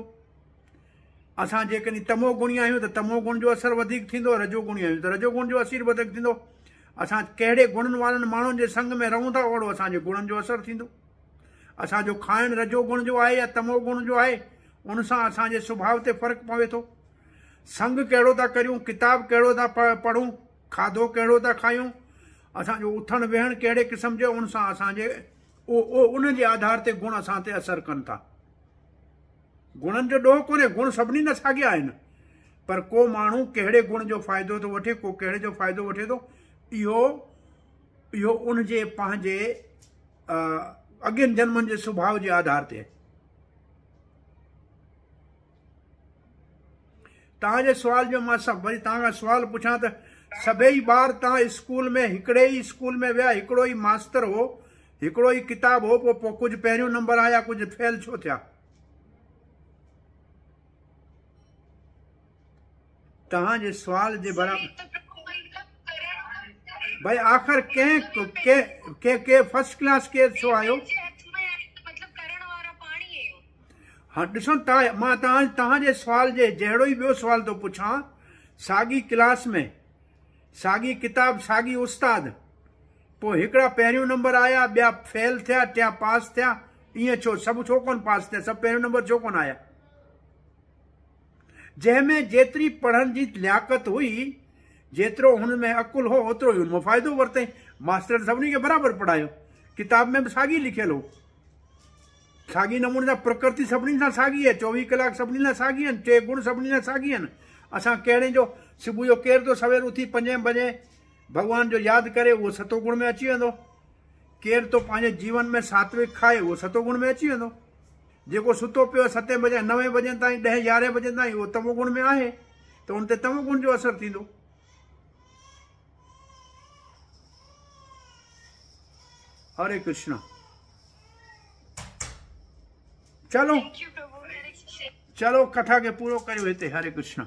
असां जेकॾहिं तमो गुणी आहियूं त तमो गुण जो असरु वधीक थींदो, रजो गुणी आहियूं त रजो गुण जो असरु वधीक थींदो। असां कहिड़े गुणनि वारनि माण्हुनि जे संग में रहूं था ओहिड़ो असांजे गुणनि जो असरु थींदो। असांजो खाइण रजो गुण जो आहे या तमो गुण जो आहे, उन सां असांजे सुभाउ ते फ़र्क़ु पवे थो। संग कहिड़ो था करियूं, किताब कहिड़ो था पढ़ूं, खाधो कहिड़ो था खायूं, असांजो उथणु वेहणु कहिड़े क़िस्म जो, उन सां असांजे उन जे आधार ते गुण असां ते असरु कनि था। गुणनि जो ॾोह कोन्हे, गुण सभिनी न साॻिया आहिनि, पर को माण्हू कहिड़े गुण जो फ़ाइदो थो वठे, को कहिड़े जो फ़ाइदो वठे थो, इहो उन जे पंहिंजे अॻियनि जन्मनि जे सुभाउ जे आधार ते। तव्हांजे सुवाल जो मां वरी तव्हां खां सुवाल पुछां त सभई ॿार तव्हां स्कूल में हिकिड़े ई स्कूल में विया, हिकिड़ो ई मास्तर हो, हिकिड़ो ई किताब हो, पोइ कुझु पहिरियों नंबर आया, कुझु फेल छो थिया? तव्हांजे सुवाल जे बराबरि भाई आख़िर के फर्स्ट क्लास केरु छो आयो? हाँ ॾिसो मां तव्हांजे सुवाल जे जहिड़ो ई ॿियो सुवाल थो पुछां। साॻी क्लास में साॻी किताब साॻी उस्ताद, पोइ हिकिड़ा पहिरियों नंबर आया, ॿिया फेल थिया, टिया पास थिया, ईअं छो? सभु छो कोन पास थिया? सभु पहिरियों नंबर छो कोन आया? जंहिंमें जेतिरी पढ़ण जी लियाकत हुई, जेतिरो हुन में अकुल हो, ओतिरो ई हुन मां फ़ाइदो वरितई। मास्टर सभिनी खे बराबरि पढ़ायो, किताब में बि साॻी लिखियलु हो। साॻी नमूने सां प्रकृति सभिनी सां साॻी आहे, 24 कलाक सभिनी लाइ साॻी आहिनि, 3 गुण सभिनी लाइ साॻी आहिनि। असां कहिड़े जो सुबुह जो केरु थो सवेर उथी 5 बजे भॻवान जो यादि करे, उहो सतो गुण में अची वेंदो। केरु थो पंहिंजे जीवन में सात्विक खाए, उहो सतो गुण में अची वेंदो। जेको सुतो पियो 7 बजे 9 बजे ताईं 10 11 बजे ताईं, उहो तमो गुण में आहे, त उन ते तमो गुण जो असरु थींदो। हरे कृष्ण। चलो कथा खे पूरो करियो हिते। हरे कृष्ण।